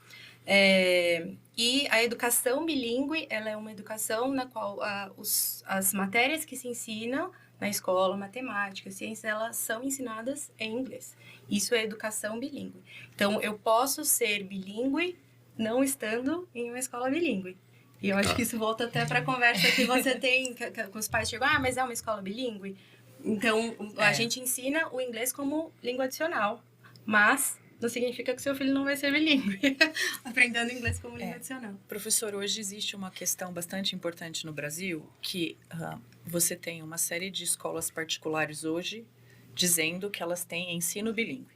E a educação bilíngue, ela é uma educação na qual as matérias que se ensinam na escola, matemática, ciências, elas são ensinadas em inglês. Isso é educação bilíngue. Então, eu posso ser bilíngue não estando em uma escola bilíngue. E eu acho que isso volta até para a conversa que você tem com os pais. Chegam, mas é uma escola bilíngue? Então, a gente ensina o inglês como língua adicional, mas não significa que seu filho não vai ser bilíngue, aprendendo inglês como língua adicional. Professor, hoje existe uma questão bastante importante no Brasil, que você tem uma série de escolas particulares hoje dizendo que elas têm ensino bilíngue.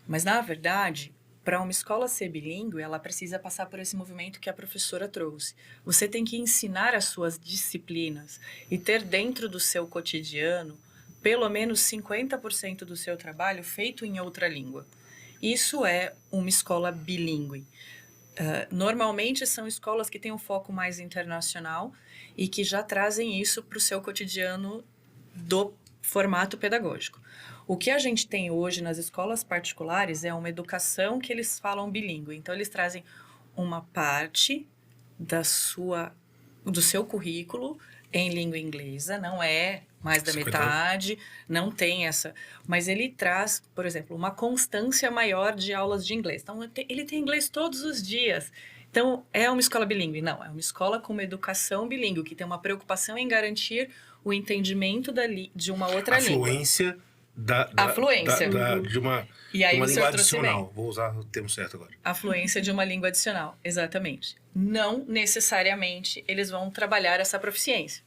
Mas, na verdade, para uma escola ser bilíngue, ela precisa passar por esse movimento que a professora trouxe. Você tem que ensinar as suas disciplinas e ter dentro do seu cotidiano pelo menos 50% do seu trabalho feito em outra língua. Isso é uma escola bilíngue. Normalmente são escolas que têm um foco mais internacional e que já trazem isso para o seu cotidiano do formato pedagógico. O que a gente tem hoje nas escolas particulares é uma educação que eles falam bilíngue. Então, eles trazem uma parte do seu currículo em língua inglesa, não é mais da metade, não tem essa... Mas ele traz, por exemplo, uma constância maior de aulas de inglês. Então, ele tem inglês todos os dias. Então, é uma escola bilíngue? Não, é uma escola com uma educação bilíngue, que tem uma preocupação em garantir o entendimento de uma outra língua. A fluência A fluência. de uma E aí uma o língua senhor trouxe adicional. bem. Vou usar o termo certo agora. A fluência de uma língua adicional, exatamente. Não necessariamente eles vão trabalhar essa proficiência.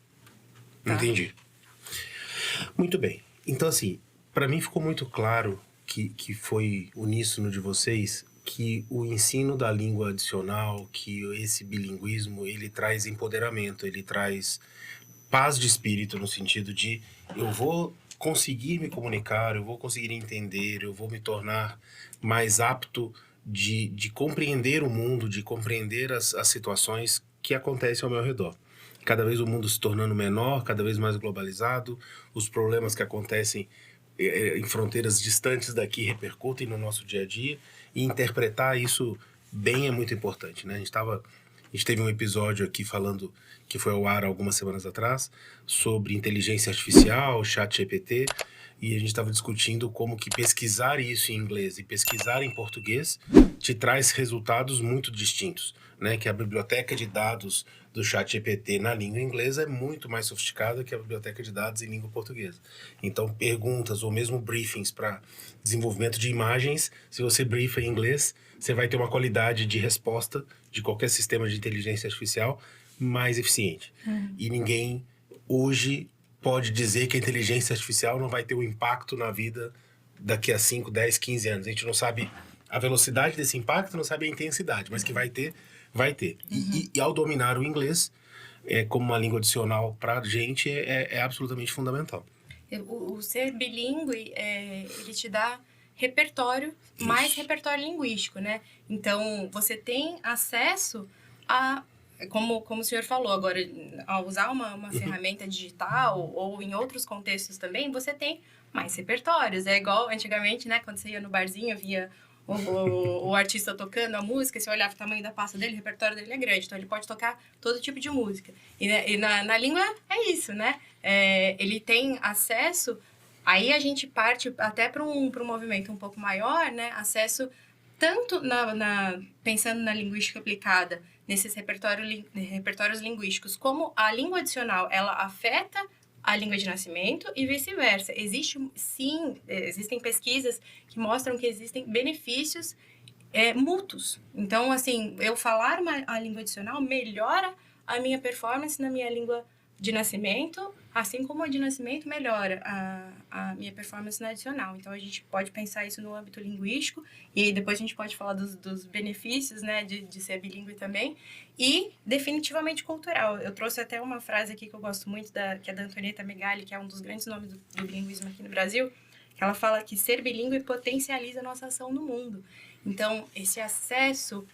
Tá. Entendi. Muito bem. Então, assim, para mim ficou muito claro que foi uníssono de vocês que o ensino da língua adicional, que esse bilinguismo, ele traz empoderamento, ele traz paz de espírito no sentido de eu vou conseguir me comunicar, eu vou conseguir entender, eu vou me tornar mais apto de compreender o mundo, de compreender as situações que acontecem ao meu redor. Cada vez o mundo se tornando menor, cada vez mais globalizado, os problemas que acontecem em fronteiras distantes daqui repercutem no nosso dia a dia, e interpretar isso bem é muito importante, né? A gente teve um episódio aqui falando, que foi ao ar algumas semanas atrás, sobre inteligência artificial, ChatGPT, e a gente estava discutindo como que pesquisar isso em inglês e pesquisar em português te traz resultados muito distintos, né? Que a biblioteca de dados do ChatGPT na língua inglesa é muito mais sofisticada que a biblioteca de dados em língua portuguesa. Então, perguntas ou mesmo briefings para desenvolvimento de imagens, se você briefa em inglês, você vai ter uma qualidade de resposta de qualquer sistema de inteligência artificial mais eficiente. E ninguém hoje pode dizer que a inteligência artificial não vai ter um impacto na vida daqui a 5, 10, 15 anos. A gente não sabe a velocidade desse impacto, não sabe a intensidade, mas que vai ter, vai ter. E ao dominar o inglês, como uma língua adicional para a gente, é absolutamente fundamental. O ser bilíngue, ele te dá repertório, mais repertório linguístico, né? Então, você tem acesso a, como o senhor falou agora, ao usar uma ferramenta digital ou em outros contextos também, você tem mais repertórios. É igual antigamente, né? Quando você ia no barzinho, via o artista tocando a música, você olhava o tamanho da pasta dele, o repertório dele é grande, então ele pode tocar todo tipo de música. E na língua é isso, né? Ele tem acesso, aí a gente parte até para um movimento um pouco maior, né? Acesso tanto pensando na linguística aplicada, nesses repertórios linguísticos, como a língua adicional, ela afeta a língua de nascimento e vice-versa. Existem pesquisas que mostram que existem benefícios mútuos. Então, assim, eu falar a língua adicional melhora a minha performance na minha língua de nascimento, assim como a de nascimento melhora a minha performance na adicional. Então, a gente pode pensar isso no âmbito linguístico e depois a gente pode falar dos benefícios, né, de ser bilíngue também. E definitivamente cultural. Eu trouxe até uma frase aqui que eu gosto muito, que é da Antonieta Megali, que é um dos grandes nomes do bilinguismo aqui no Brasil, que ela fala que ser bilíngue potencializa a nossa ação no mundo. Então, esse acesso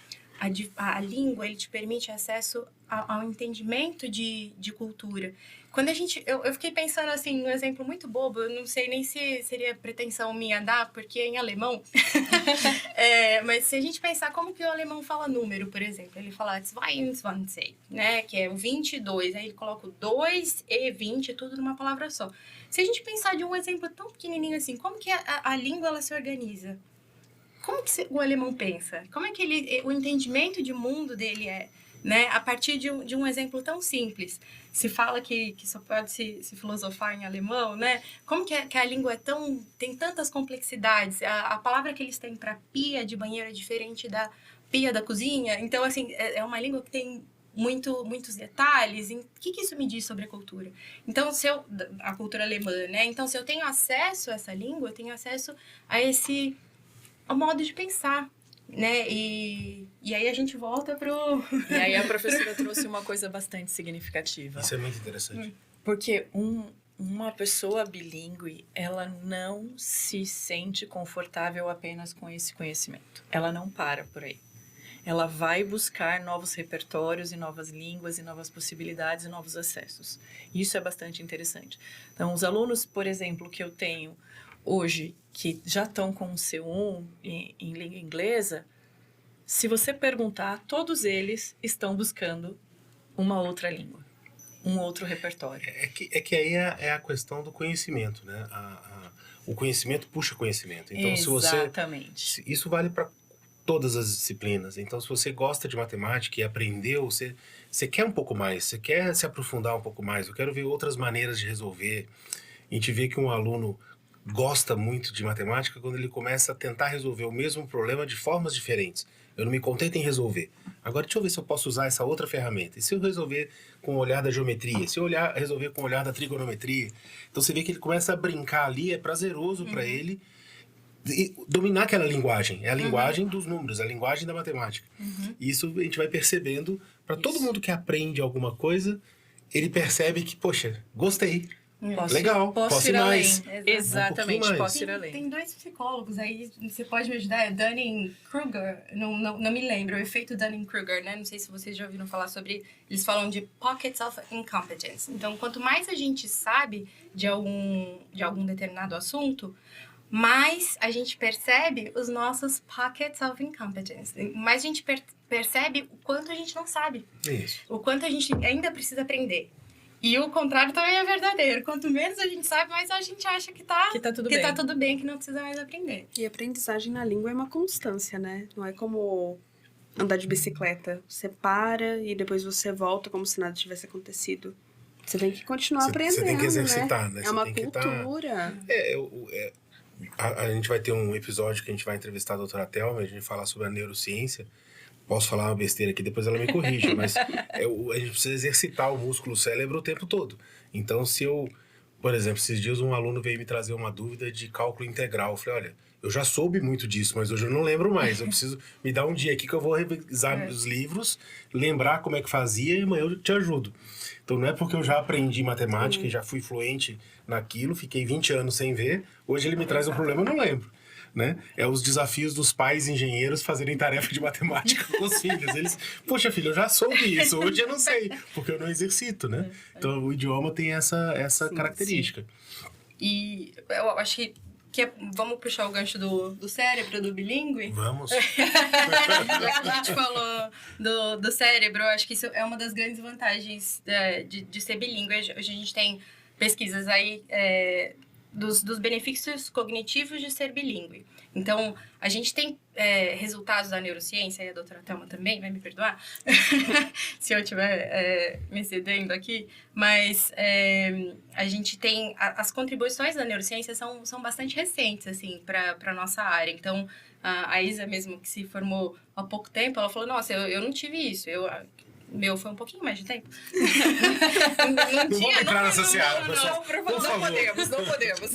à língua, ele te permite acesso ao entendimento de cultura. Quando eu fiquei pensando assim, um exemplo muito bobo, eu não sei nem se seria pretensão minha dar, porque é em alemão. Mas se a gente pensar como que o alemão fala número, por exemplo, ele fala 22, né, que é o 22, aí ele coloca o 2 e 20, tudo numa palavra só. Se a gente pensar de um exemplo tão pequenininho assim, como que a língua ela se organiza? Como que o alemão pensa? Como é que o entendimento de mundo dele é, né? A partir de um exemplo tão simples. Se fala que só pode se filosofar em alemão, né? Como que a língua tem tantas complexidades? A palavra que eles têm para pia de banheiro é diferente da pia da cozinha. Então, assim, é uma língua que tem muitos detalhes. O que isso me diz sobre a cultura? Então, a cultura alemã, né? Então, se eu tenho acesso a essa língua, eu tenho acesso ao modo de pensar, né? E aí a gente volta pro... E aí a professora trouxe uma coisa bastante significativa. Isso é muito interessante. Porque uma pessoa bilíngue, ela não se sente confortável apenas com esse conhecimento. Ela não para por aí. Ela vai buscar novos repertórios e novas línguas e novas possibilidades e novos acessos. Isso é bastante interessante. Então, os alunos, por exemplo, que eu tenho hoje, que já estão com o C1 em língua inglesa, se você perguntar, todos eles estão buscando uma outra língua, um outro repertório. É que aí é a questão do conhecimento, né? O conhecimento puxa conhecimento. Então, Exatamente. Isso vale para todas as disciplinas. Então, se você gosta de matemática e aprendeu, você quer um pouco mais, você quer se aprofundar um pouco mais, eu quero ver outras maneiras de resolver. A gente vê que um aluno gosta muito de matemática quando ele começa a tentar resolver o mesmo problema de formas diferentes. Eu não me contento em resolver. Agora, deixa eu ver se eu posso usar essa outra ferramenta. E se eu resolver com o olhar da geometria? Se eu resolver com o olhar da trigonometria? Então, você vê que ele começa a brincar ali, é prazeroso para ele dominar aquela linguagem. É a linguagem dos números, é a linguagem da matemática. E isso a gente vai percebendo. Para todo mundo que aprende alguma coisa, ele percebe que, poxa, gostei. Legal, posso ir mais. Exatamente, mais. posso ir além. Tem dois psicólogos aí, você pode me ajudar, é Dunning-Kruger, não me lembro, o efeito Dunning-Kruger, né? Não sei se vocês já ouviram falar sobre, eles falam de pockets of incompetence. Então, quanto mais a gente sabe de algum determinado assunto, mais a gente percebe os nossos pockets of incompetence. Mais a gente percebe o quanto a gente não sabe. Isso. O quanto a gente ainda precisa aprender. E o contrário também é verdadeiro. Quanto menos a gente sabe, mais a gente acha que tá tudo bem, que não precisa mais aprender. E aprendizagem na língua é uma constância, né? Não é como andar de bicicleta. Você para e depois você volta como se nada tivesse acontecido. Você tem que continuar aprendendo, Você tem que exercitar, né? né? É uma tem que cultura. A gente vai ter um episódio que a gente vai entrevistar a doutora Thelma, a gente vai falar sobre a neurociência. Posso falar uma besteira aqui, depois ela me corrige, mas a gente precisa exercitar o músculo cérebro o tempo todo. Então, se eu, por exemplo, esses dias um aluno veio me trazer uma dúvida de cálculo integral. Eu falei, olha, eu já soube muito disso, mas hoje eu não lembro mais. Eu preciso me dar um dia aqui que eu vou revisar os livros, lembrar como é que fazia e amanhã eu te ajudo. Então, não é porque eu já aprendi matemática e já fui fluente naquilo, fiquei 20 anos sem ver, hoje ele me traz um problema, eu não lembro. Né? É os desafios dos pais engenheiros fazerem tarefa de matemática com os filhos. Eles, poxa, filho, eu já soube isso, hoje eu não sei, porque eu não exercito, né? Então, o idioma tem essa característica. Sim. E eu acho que vamos puxar o gancho do cérebro, do bilíngue? Vamos. Já que a gente falou do cérebro, eu acho que isso é uma das grandes vantagens de ser bilíngue. Hoje a gente tem pesquisas aí dos benefícios cognitivos de ser bilíngue. Então, a gente tem resultados da neurociência, e a doutora Thelma também vai me perdoar se eu estiver me excedendo aqui, mas a gente tem... As contribuições da neurociência são bastante recentes, assim, para a nossa área. Então, a Isa mesmo, que se formou há pouco tempo, ela falou, nossa, eu não tive isso, meu foi um pouquinho mais de tempo. Não vamos entrar nessa seara, pessoal. Não podemos.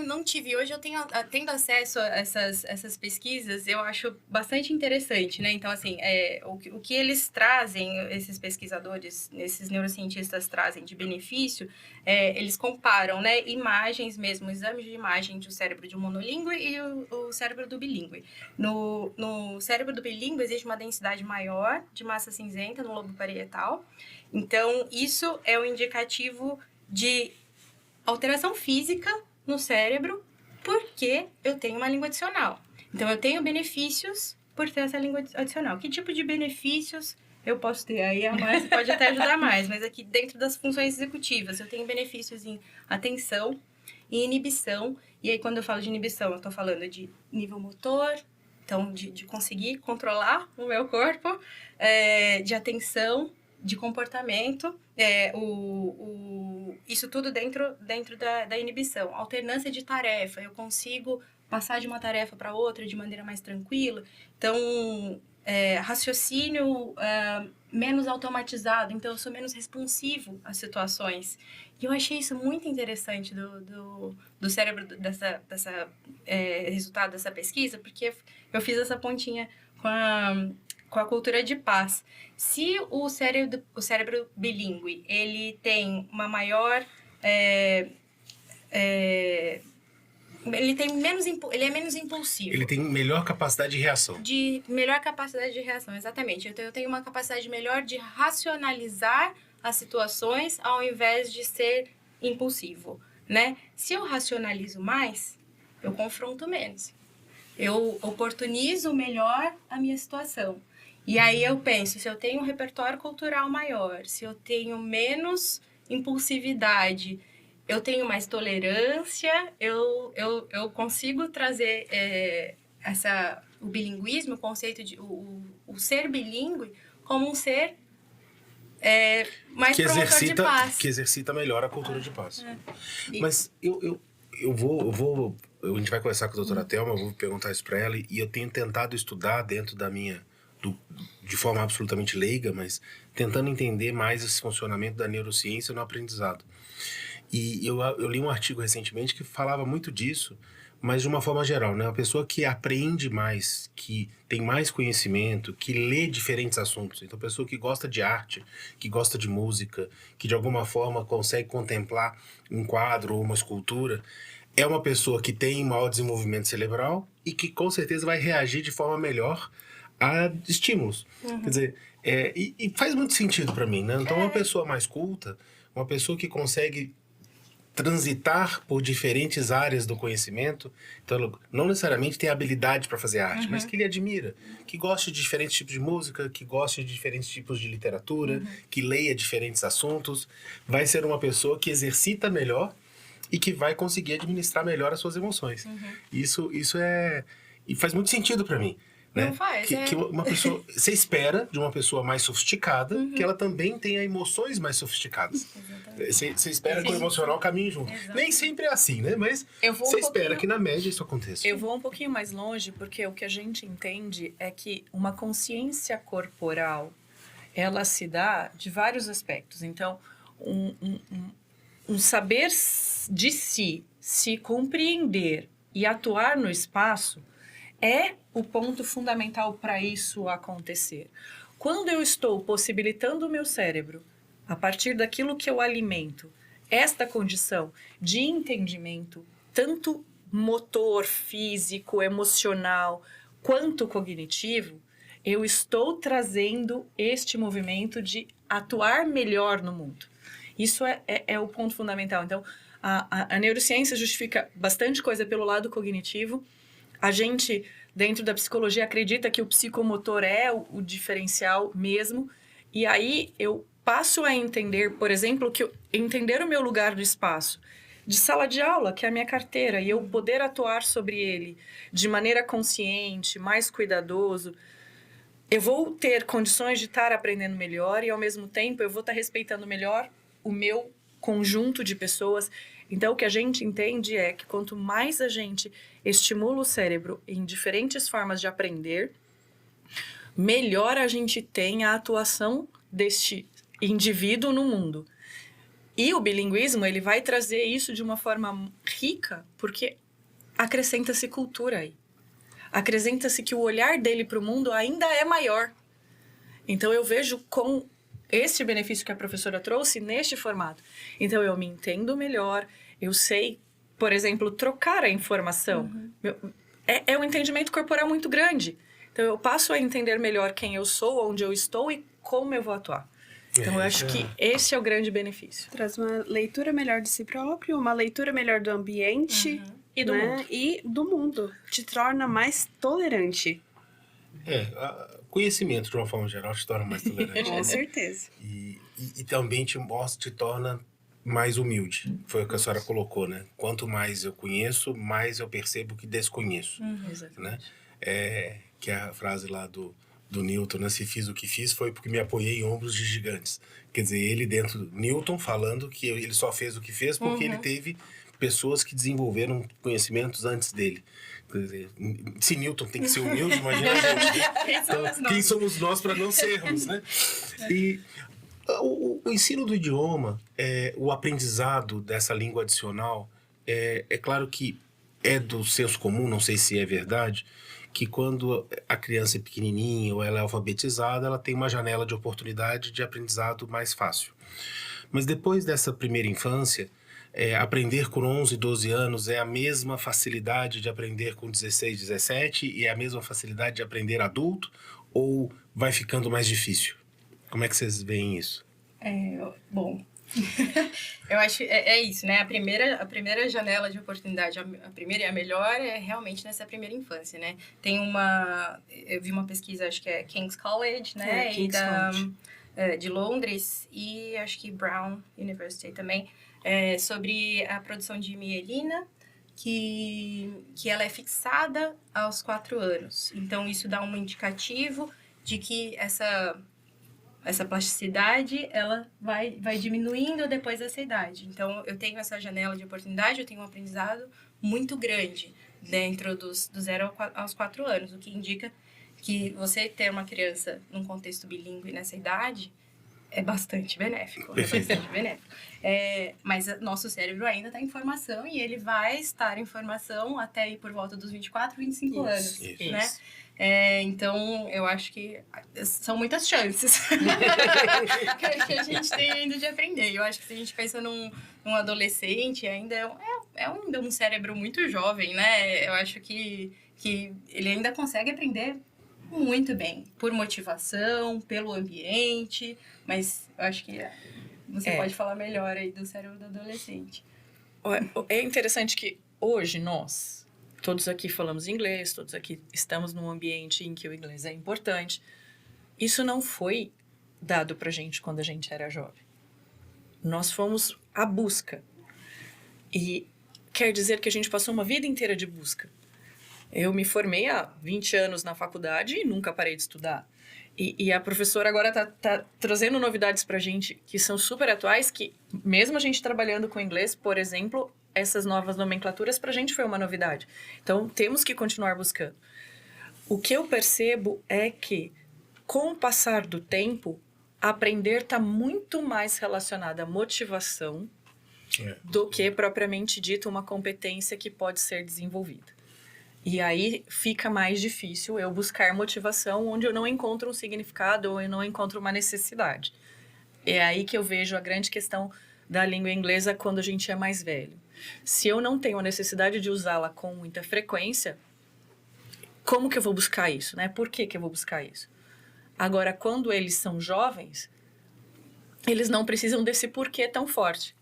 Não tive. Hoje eu tendo acesso a essas pesquisas, eu acho bastante interessante, né? Então, assim, o que eles trazem, esses pesquisadores, esses neurocientistas trazem de benefício, eles comparam, né, imagens mesmo, exames de imagem do cérebro de um monolíngue e o cérebro do bilíngue. No cérebro do bilíngue existe uma densidade maior de massa cinzenta no lobo parietal. Então, isso é um indicativo de alteração física no cérebro porque eu tenho uma língua adicional. Então, eu tenho benefícios por ter essa língua adicional. Que tipo de benefícios eu posso ter? Aí a Márcia pode até ajudar mais, mas aqui dentro das funções executivas, eu tenho benefícios em atenção e inibição. E aí, quando eu falo de inibição, eu estou falando de nível motor, então, de conseguir controlar o meu corpo, de atenção, de comportamento, isso tudo dentro da inibição. Alternância de tarefa, eu consigo passar de uma tarefa para outra de maneira mais tranquila. Então, raciocínio menos automatizado, então eu sou menos responsivo às situações. E eu achei isso muito interessante do cérebro, resultado dessa pesquisa, porque eu fiz essa pontinha com a cultura de paz. Se o cérebro bilíngue, ele tem uma maior... ele é menos impulsivo. Ele tem melhor capacidade de reação. Melhor capacidade de reação, exatamente. Então, eu tenho uma capacidade melhor de racionalizar as situações ao invés de ser impulsivo, né? Se eu racionalizo mais, eu confronto menos. Eu oportunizo melhor a minha situação. E aí eu penso, se eu tenho um repertório cultural maior, se eu tenho menos impulsividade, eu tenho mais tolerância, eu consigo trazer o bilinguismo, o conceito de o ser bilíngue como um ser mais promotor de paz. Que exercita melhor a cultura de paz. Mas A gente vai conversar com a doutora Thelma, eu vou perguntar isso para ela, e eu tenho tentado estudar dentro da de forma absolutamente leiga, mas tentando entender mais esse funcionamento da neurociência no aprendizado. E eu li um artigo recentemente que falava muito disso, mas de uma forma geral, né? Uma pessoa que aprende mais, que tem mais conhecimento, que lê diferentes assuntos. Então, pessoa que gosta de arte, que gosta de música, que de alguma forma consegue contemplar um quadro ou uma escultura, é uma pessoa que tem maior desenvolvimento cerebral e que com certeza vai reagir de forma melhor a estímulos. Quer dizer, e faz muito sentido para mim, né? Então, uma pessoa mais culta, uma pessoa que consegue transitar por diferentes áreas do conhecimento, então não necessariamente tem habilidade para fazer arte, mas que ele admira, que goste de diferentes tipos de música, que goste de diferentes tipos de literatura, que leia diferentes assuntos, vai ser uma pessoa que exercita melhor e que vai conseguir administrar melhor as suas emoções. Isso e faz muito sentido para mim. Né? Não faz, que uma pessoa, você espera de uma pessoa mais sofisticada que ela também tenha emoções mais sofisticadas. Você espera que o emocional caminhe junto. Nem sempre é assim, né? Mas você espera que na média isso aconteça. Eu vou um pouquinho mais longe, porque o que a gente entende é que uma consciência corporal, ela se dá de vários aspectos. Então, um saber de si, se compreender e atuar no espaço é o ponto fundamental para isso acontecer. Quando eu estou possibilitando o meu cérebro, a partir daquilo que eu alimento, esta condição de entendimento, tanto motor, físico, emocional, quanto cognitivo, eu estou trazendo este movimento de atuar melhor no mundo. Isso é o ponto fundamental. Então, a neurociência justifica bastante coisa pelo lado cognitivo. A gente, dentro da psicologia, acredita que o psicomotor é o diferencial mesmo. E aí eu passo a entender, por exemplo, entender o meu lugar do espaço, de sala de aula, que é a minha carteira, e eu poder atuar sobre ele de maneira consciente, mais cuidadoso. Eu vou ter condições de estar aprendendo melhor e, ao mesmo tempo, eu vou estar respeitando melhor o meu conjunto de pessoas. Então, o que a gente entende é que quanto mais a gente estimula o cérebro em diferentes formas de aprender, melhor a gente tem a atuação deste indivíduo no mundo. E o bilinguismo, ele vai trazer isso de uma forma rica, porque acrescenta-se cultura aí. Acrescenta-se que o olhar dele para o mundo ainda é maior. Então, eu vejo com esse benefício que a professora trouxe neste formato. Então, eu me entendo melhor, eu sei, por exemplo, trocar a informação. É um entendimento corporal muito grande. Então, eu passo a entender melhor quem eu sou, onde eu estou e como eu vou atuar. Então, eu acho que esse é o grande benefício. Traz uma leitura melhor de si próprio, uma leitura melhor do ambiente E do mundo. E do mundo. Te torna mais tolerante. Conhecimento, de uma forma geral, te torna mais tolerante. Com certeza. E também te torna mais humilde. Foi o que a senhora colocou, né? Quanto mais eu conheço, mais eu percebo que desconheço. Né? Que é a frase lá do Newton, né? Se fiz o que fiz foi porque me apoiei em ombros de gigantes. Quer dizer, ele dentro do Newton falando que ele só fez o que fez porque ele teve pessoas que desenvolveram conhecimentos antes dele. Quer dizer, se Newton tem que ser humilde, imagina a gente. Quem somos nós para não sermos, né? E o ensino do idioma, o aprendizado dessa língua adicional, é claro que é do senso comum, não sei se é verdade, que quando a criança é pequenininha ou ela é alfabetizada, ela tem uma janela de oportunidade de aprendizado mais fácil. Mas depois dessa primeira infância, aprender com 11, 12 anos é a mesma facilidade de aprender com 16, 17 e é a mesma facilidade de aprender adulto, ou vai ficando mais difícil? Como é que vocês veem isso? Bom, eu acho que é isso, né? A primeira janela de oportunidade, a primeira e a melhor é realmente nessa primeira infância, né? Eu vi uma pesquisa, acho que é King's College, né? King's College. De Londres e acho que Brown University também, sobre a produção de mielina, que ela é fixada aos 4 anos. Então, isso dá um indicativo de que essa essa plasticidade, ela vai diminuindo depois dessa idade. Então, eu tenho essa janela de oportunidade, eu tenho um aprendizado muito grande dentro dos 0 aos 4 anos, o que indica que você ter uma criança num contexto bilíngue nessa idade é bastante benéfico. Perfeito. É bastante benéfico. Mas nosso cérebro ainda está em formação e ele vai estar em formação até ir por volta dos 24, 25 anos, isso. né? Então, eu acho que são muitas chances que a gente tem ainda de aprender. Eu acho que se a gente pensa num adolescente, ainda ainda um cérebro muito jovem, né? Eu acho que ele ainda consegue aprender muito bem, por motivação, pelo ambiente, mas eu acho que você pode falar melhor aí do cérebro do adolescente. É interessante que hoje nós, todos aqui falamos inglês, todos aqui estamos num ambiente em que o inglês é importante. Isso não foi dado pra gente quando a gente era jovem. Nós fomos à busca. E quer dizer que a gente passou uma vida inteira de busca. Eu me formei há 20 anos na faculdade e nunca parei de estudar. E a professora agora tá trazendo novidades pra gente que são super atuais, que mesmo a gente trabalhando com inglês, por exemplo, essas novas nomenclaturas pra gente foi uma novidade. Então, temos que continuar buscando. O que eu percebo é que, com o passar do tempo, aprender está muito mais relacionado à motivação do que, propriamente dito, uma competência que pode ser desenvolvida. E aí fica mais difícil eu buscar motivação onde eu não encontro um significado ou eu não encontro uma necessidade. É aí que eu vejo a grande questão da língua inglesa quando a gente é mais velho. Se eu não tenho a necessidade de usá-la com muita frequência, como que eu vou buscar isso, né? Por que eu vou buscar isso? Agora, quando eles são jovens, eles não precisam desse porquê tão forte.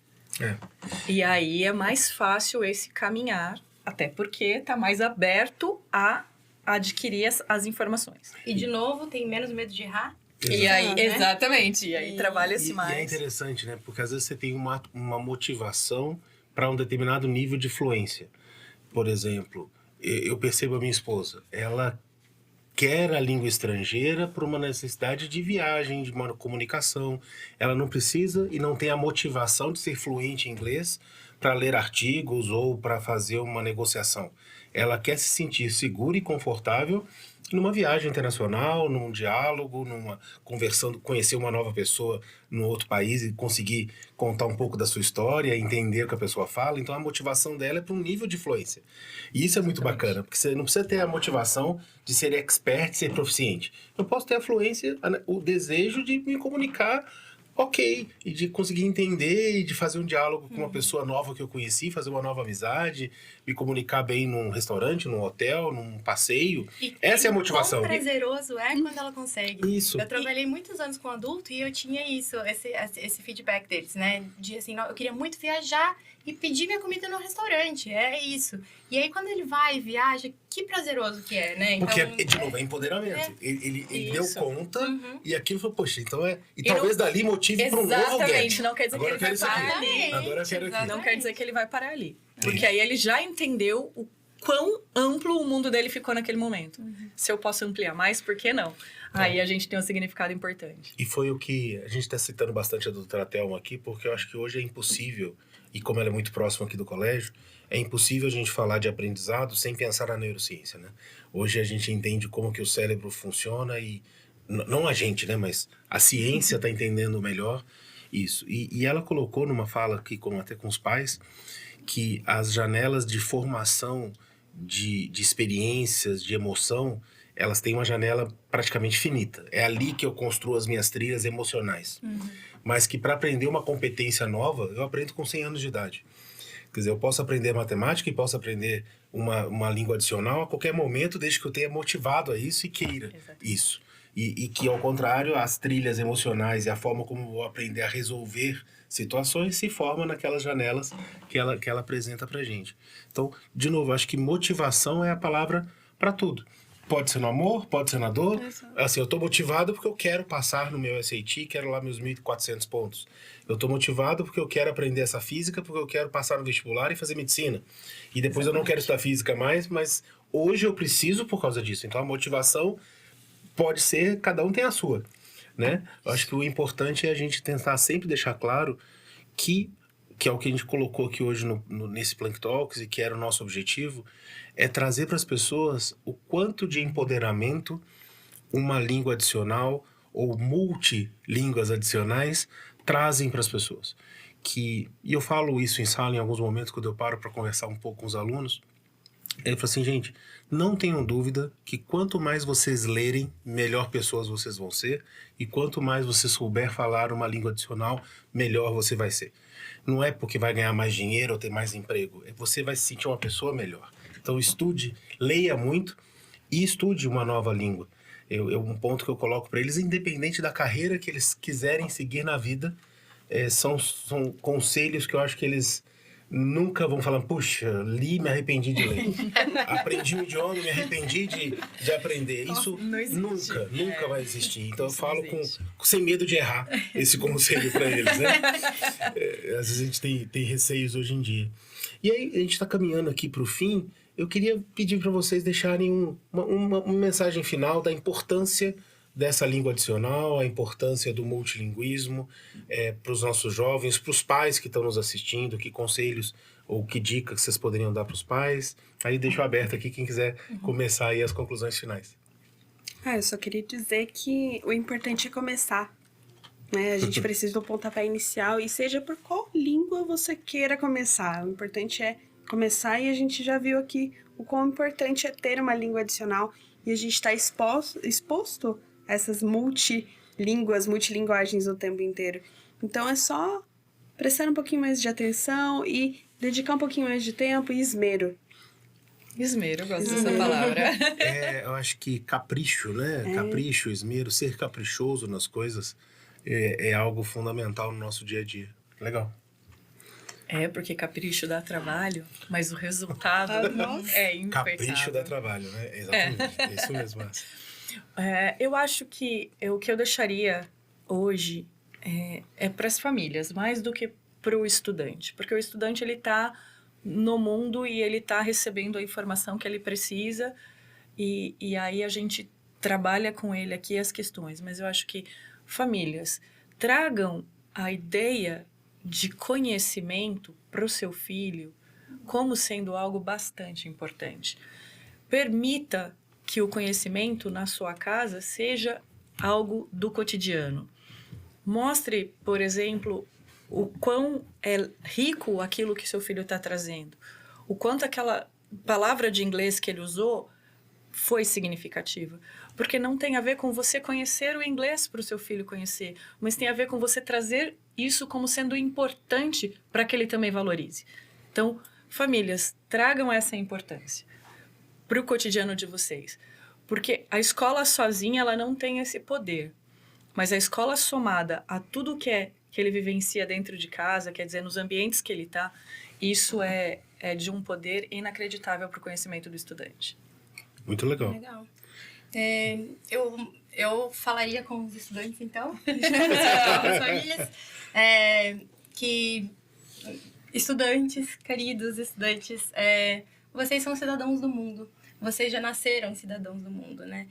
E aí é mais fácil esse caminhar, até porque está mais aberto a adquirir as informações. E, de novo, tem menos medo de errar? E aí, né? exatamente, e aí trabalha-se mais. E é interessante, né? Porque às vezes você tem uma motivação para um determinado nível de fluência. Por exemplo, eu percebo a minha esposa, ela quer a língua estrangeira por uma necessidade de viagem, de uma comunicação. Ela não precisa e não tem a motivação de ser fluente em inglês para ler artigos ou para fazer uma negociação. Ela quer se sentir segura e confortável numa viagem internacional, num diálogo, conversando, conhecer uma nova pessoa num outro país e conseguir contar um pouco da sua história, entender o que a pessoa fala. Então a motivação dela é para um nível de fluência. E isso é muito bacana, porque você não precisa ter a motivação de ser expert, ser proficiente. Eu posso ter a fluência, o desejo de me comunicar ok, e de conseguir entender e de fazer um diálogo com uma pessoa nova que eu conheci, fazer uma nova amizade, me comunicar bem num restaurante, num hotel, num passeio. Essa é a motivação. Quão prazeroso é quando ela consegue. Isso. Eu trabalhei muitos anos com adulto e eu tinha isso, esse feedback deles, né? De assim, eu queria muito viajar e pedir minha comida no restaurante, é isso. E aí quando ele vai e viaja, que prazeroso que é, né? Então, porque, de novo, é empoderamento. Ele deu conta e aquilo foi, poxa, então é... E talvez dali motive para um novo Exatamente, não quer dizer Agora que ele vai parar ali. Agora eu quero aqui. Não quer dizer que ele vai parar ali. Porque aí ele já entendeu o quão amplo o mundo dele ficou naquele momento. Se eu posso ampliar mais, por que não? Aí a gente tem um significado importante. E foi o que a gente está citando bastante a doutora Thelma aqui, porque eu acho que hoje é impossível, e como ela é muito próxima aqui do colégio, é impossível a gente falar de aprendizado sem pensar na neurociência, né? Hoje a gente entende como que o cérebro funciona e... Não a gente, né? Mas a ciência está entendendo melhor isso. E ela colocou numa fala aqui, até com os pais, que as janelas de formação de experiências, de emoção, elas têm uma janela praticamente finita. É ali que eu construo as minhas trilhas emocionais. Mas que para aprender uma competência nova, eu aprendo com 100 anos de idade. Quer dizer, eu posso aprender matemática e posso aprender uma língua adicional a qualquer momento, desde que eu tenha motivado a isso e queira isso. E que, ao contrário, as trilhas emocionais e a forma como eu vou aprender a resolver situações se formam naquelas janelas que ela apresenta pra gente. Então, de novo, acho que motivação é a palavra para tudo. Pode ser no amor, pode ser na dor. Assim, eu tô motivado porque eu quero passar no meu SAT, quero lá meus 1.400 pontos. Eu tô motivado porque eu quero aprender essa física, porque eu quero passar no vestibular e fazer medicina. E depois eu não quero estudar física mais, mas hoje eu preciso por causa disso. Então, a motivação pode ser, cada um tem a sua. né? Eu acho que o importante é a gente tentar sempre deixar claro que é o que a gente colocou aqui hoje nesse Plank Talks e que era o nosso objetivo, é trazer para as pessoas o quanto de empoderamento uma língua adicional ou multilínguas adicionais trazem para as pessoas. E eu falo isso em sala em alguns momentos, quando eu paro para conversar um pouco com os alunos. Eu falo assim, gente, não tenham dúvida que quanto mais vocês lerem, melhor pessoas vocês vão ser. E quanto mais você souber falar uma língua adicional, melhor você vai ser. Não é porque vai ganhar mais dinheiro ou ter mais emprego. Você vai se sentir uma pessoa melhor. Então estude, leia muito e estude uma nova língua. Um ponto que eu coloco para eles, independente da carreira que eles quiserem seguir na vida, são conselhos que eu acho que eles nunca vão falar, puxa, li, me arrependi de ler. Aprendi um idioma, me arrependi de aprender. Isso nunca vai existir. Então eu falo sem medo de errar esse conselho para eles, né? Às vezes a gente tem receios hoje em dia. E aí, a gente está caminhando aqui para o fim. Eu queria pedir para vocês deixarem uma mensagem final da importância dessa língua adicional, a importância do multilinguismo para os nossos jovens, para os pais que estão nos assistindo, que conselhos ou que dicas vocês poderiam dar para os pais. Aí deixo aberto aqui quem quiser começar aí as conclusões finais. Eu só queria dizer que o importante é começar. Né? A gente precisa do pontapé inicial e seja por qual língua você queira começar. O importante é começar e a gente já viu aqui o quão importante é ter uma língua adicional e a gente está exposto a essas multilinguagens o tempo inteiro. Então é só prestar um pouquinho mais de atenção e dedicar um pouquinho mais de tempo e esmero. Esmero, eu gosto dessa palavra. Eu acho que capricho, né? Capricho, esmero, ser caprichoso nas coisas é algo fundamental no nosso dia a dia. Legal. Porque capricho dá trabalho, mas o resultado é impecável. Capricho dá trabalho, né? Exatamente. É isso mesmo, Márcia. Eu acho que o que eu deixaria hoje é para as famílias, mais do que para o estudante. Porque o estudante, ele está no mundo e ele está recebendo a informação que ele precisa e aí a gente trabalha com ele aqui as questões. Mas eu acho que famílias tragam a ideia de conhecimento para o seu filho como sendo algo bastante importante. Permita que o conhecimento na sua casa seja algo do cotidiano. Mostre, por exemplo, o quão é rico aquilo que seu filho está trazendo. O quanto aquela palavra de inglês que ele usou foi significativa. Porque não tem a ver com você conhecer o inglês para o seu filho conhecer, mas tem a ver com você trazer isso como sendo importante para que ele também valorize. Então, famílias, tragam essa importância para o cotidiano de vocês. Porque a escola sozinha, ela não tem esse poder. Mas a escola somada a tudo que ele vivencia dentro de casa, quer dizer, nos ambientes que ele está, isso é de um poder inacreditável para o conhecimento do estudante. Muito legal. Legal. Eu falaria com os estudantes, então, com as famílias, que estudantes, queridos estudantes, vocês são cidadãos do mundo. Vocês já nasceram cidadãos do mundo, né?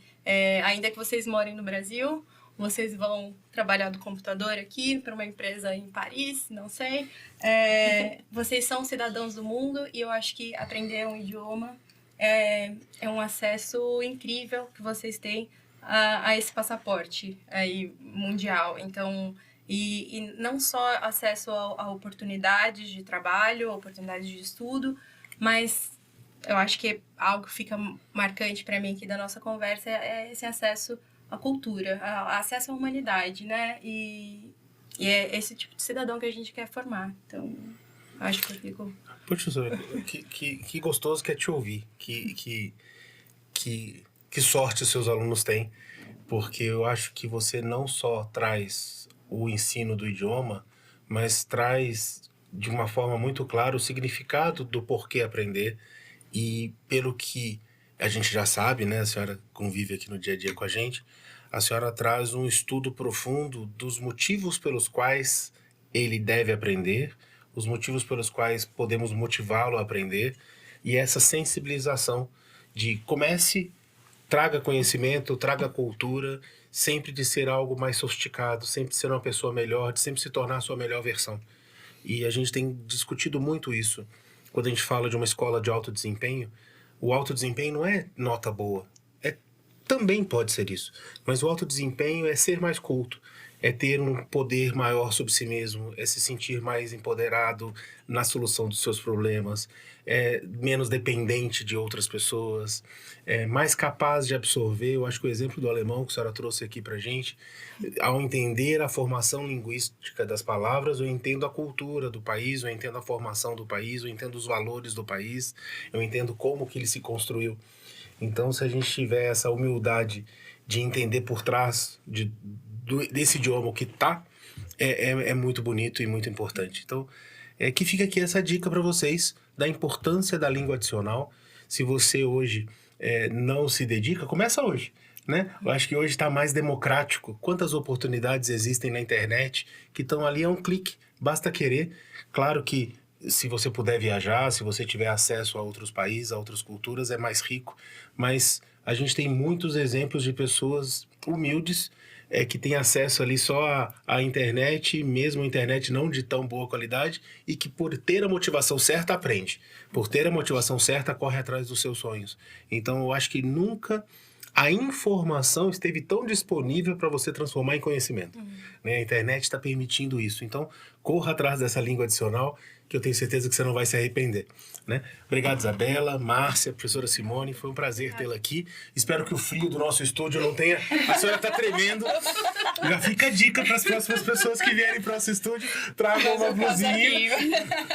Ainda que vocês morem no Brasil, vocês vão trabalhar do computador aqui para uma empresa em Paris, não sei. Vocês são cidadãos do mundo e eu acho que aprender um idioma é um acesso incrível que vocês têm a esse passaporte aí mundial. Então, e não só acesso a oportunidades de trabalho, oportunidades de estudo, mas eu acho que algo que fica marcante para mim aqui da nossa conversa é esse acesso à cultura, acesso à humanidade, né? E é esse tipo de cidadão que a gente quer formar. Então, acho que eu fico... Poxa, que gostoso que é te ouvir. Que sorte os seus alunos têm, porque eu acho que você não só traz o ensino do idioma, mas traz de uma forma muito clara o significado do porquê aprender. E pelo que a gente já sabe, né, a senhora convive aqui no dia a dia com a gente, a senhora traz um estudo profundo dos motivos pelos quais ele deve aprender, os motivos pelos quais podemos motivá-lo a aprender, e essa sensibilização de comece traga conhecimento, traga cultura, sempre de ser algo mais sofisticado, sempre de ser uma pessoa melhor, de sempre se tornar a sua melhor versão. E a gente tem discutido muito isso. Quando a gente fala de uma escola de alto desempenho, o alto desempenho não é nota boa. Também pode ser isso. Mas o alto desempenho é ser mais culto, é ter um poder maior sobre si mesmo, é se sentir mais empoderado na solução dos seus problemas, é menos dependente de outras pessoas, é mais capaz de absorver. Eu acho que o exemplo do alemão que a senhora trouxe aqui pra gente, ao entender a formação linguística das palavras, eu entendo a cultura do país, eu entendo a formação do país, eu entendo os valores do país, eu entendo como que ele se construiu. Então, se a gente tiver essa humildade de entender por trás desse idioma o que tá, é muito bonito e muito importante. Então, que fica aqui essa dica para vocês da importância da língua adicional. Se você hoje não se dedica, começa hoje, né? Eu acho que hoje está mais democrático. Quantas oportunidades existem na internet que estão ali a um clique, basta querer. Claro que se você puder viajar, se você tiver acesso a outros países, a outras culturas, é mais rico. Mas a gente tem muitos exemplos de pessoas humildes que têm acesso ali só à internet, mesmo a internet não de tão boa qualidade, e que por ter a motivação certa aprende. Por ter a motivação certa corre atrás dos seus sonhos. Então eu acho que nunca a informação esteve tão disponível para você transformar em conhecimento. Né? A internet está permitindo isso. Então, corra atrás dessa língua adicional, que eu tenho certeza que você não vai se arrepender. Né? Obrigado, Isabela, Márcia, professora Simone. Foi um prazer tê-la aqui. Espero que o frio do nosso estúdio não tenha... A senhora está tremendo. Já fica a dica para as próximas pessoas que vierem para o nosso estúdio. Tragam uma blusinha.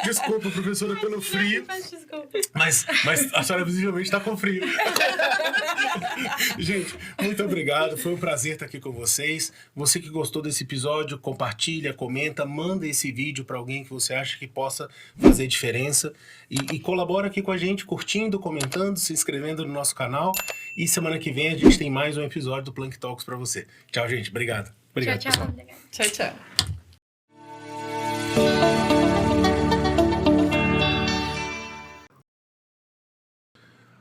Desculpa, professora, pelo frio. Mas a senhora visivelmente está com frio. Gente, muito obrigado. Foi um prazer estar aqui com vocês. Você que gostou desse episódio, compartilha, comenta, manda esse vídeo para alguém que você acha que possa fazer diferença. E colabora aqui com a gente, curtindo, comentando, se inscrevendo no nosso canal. E semana que vem a gente tem mais um episódio do Plank Talks para você. Tchau, gente. Obrigado. Obrigado, tchau, pessoal. Obrigada. Tchau, tchau.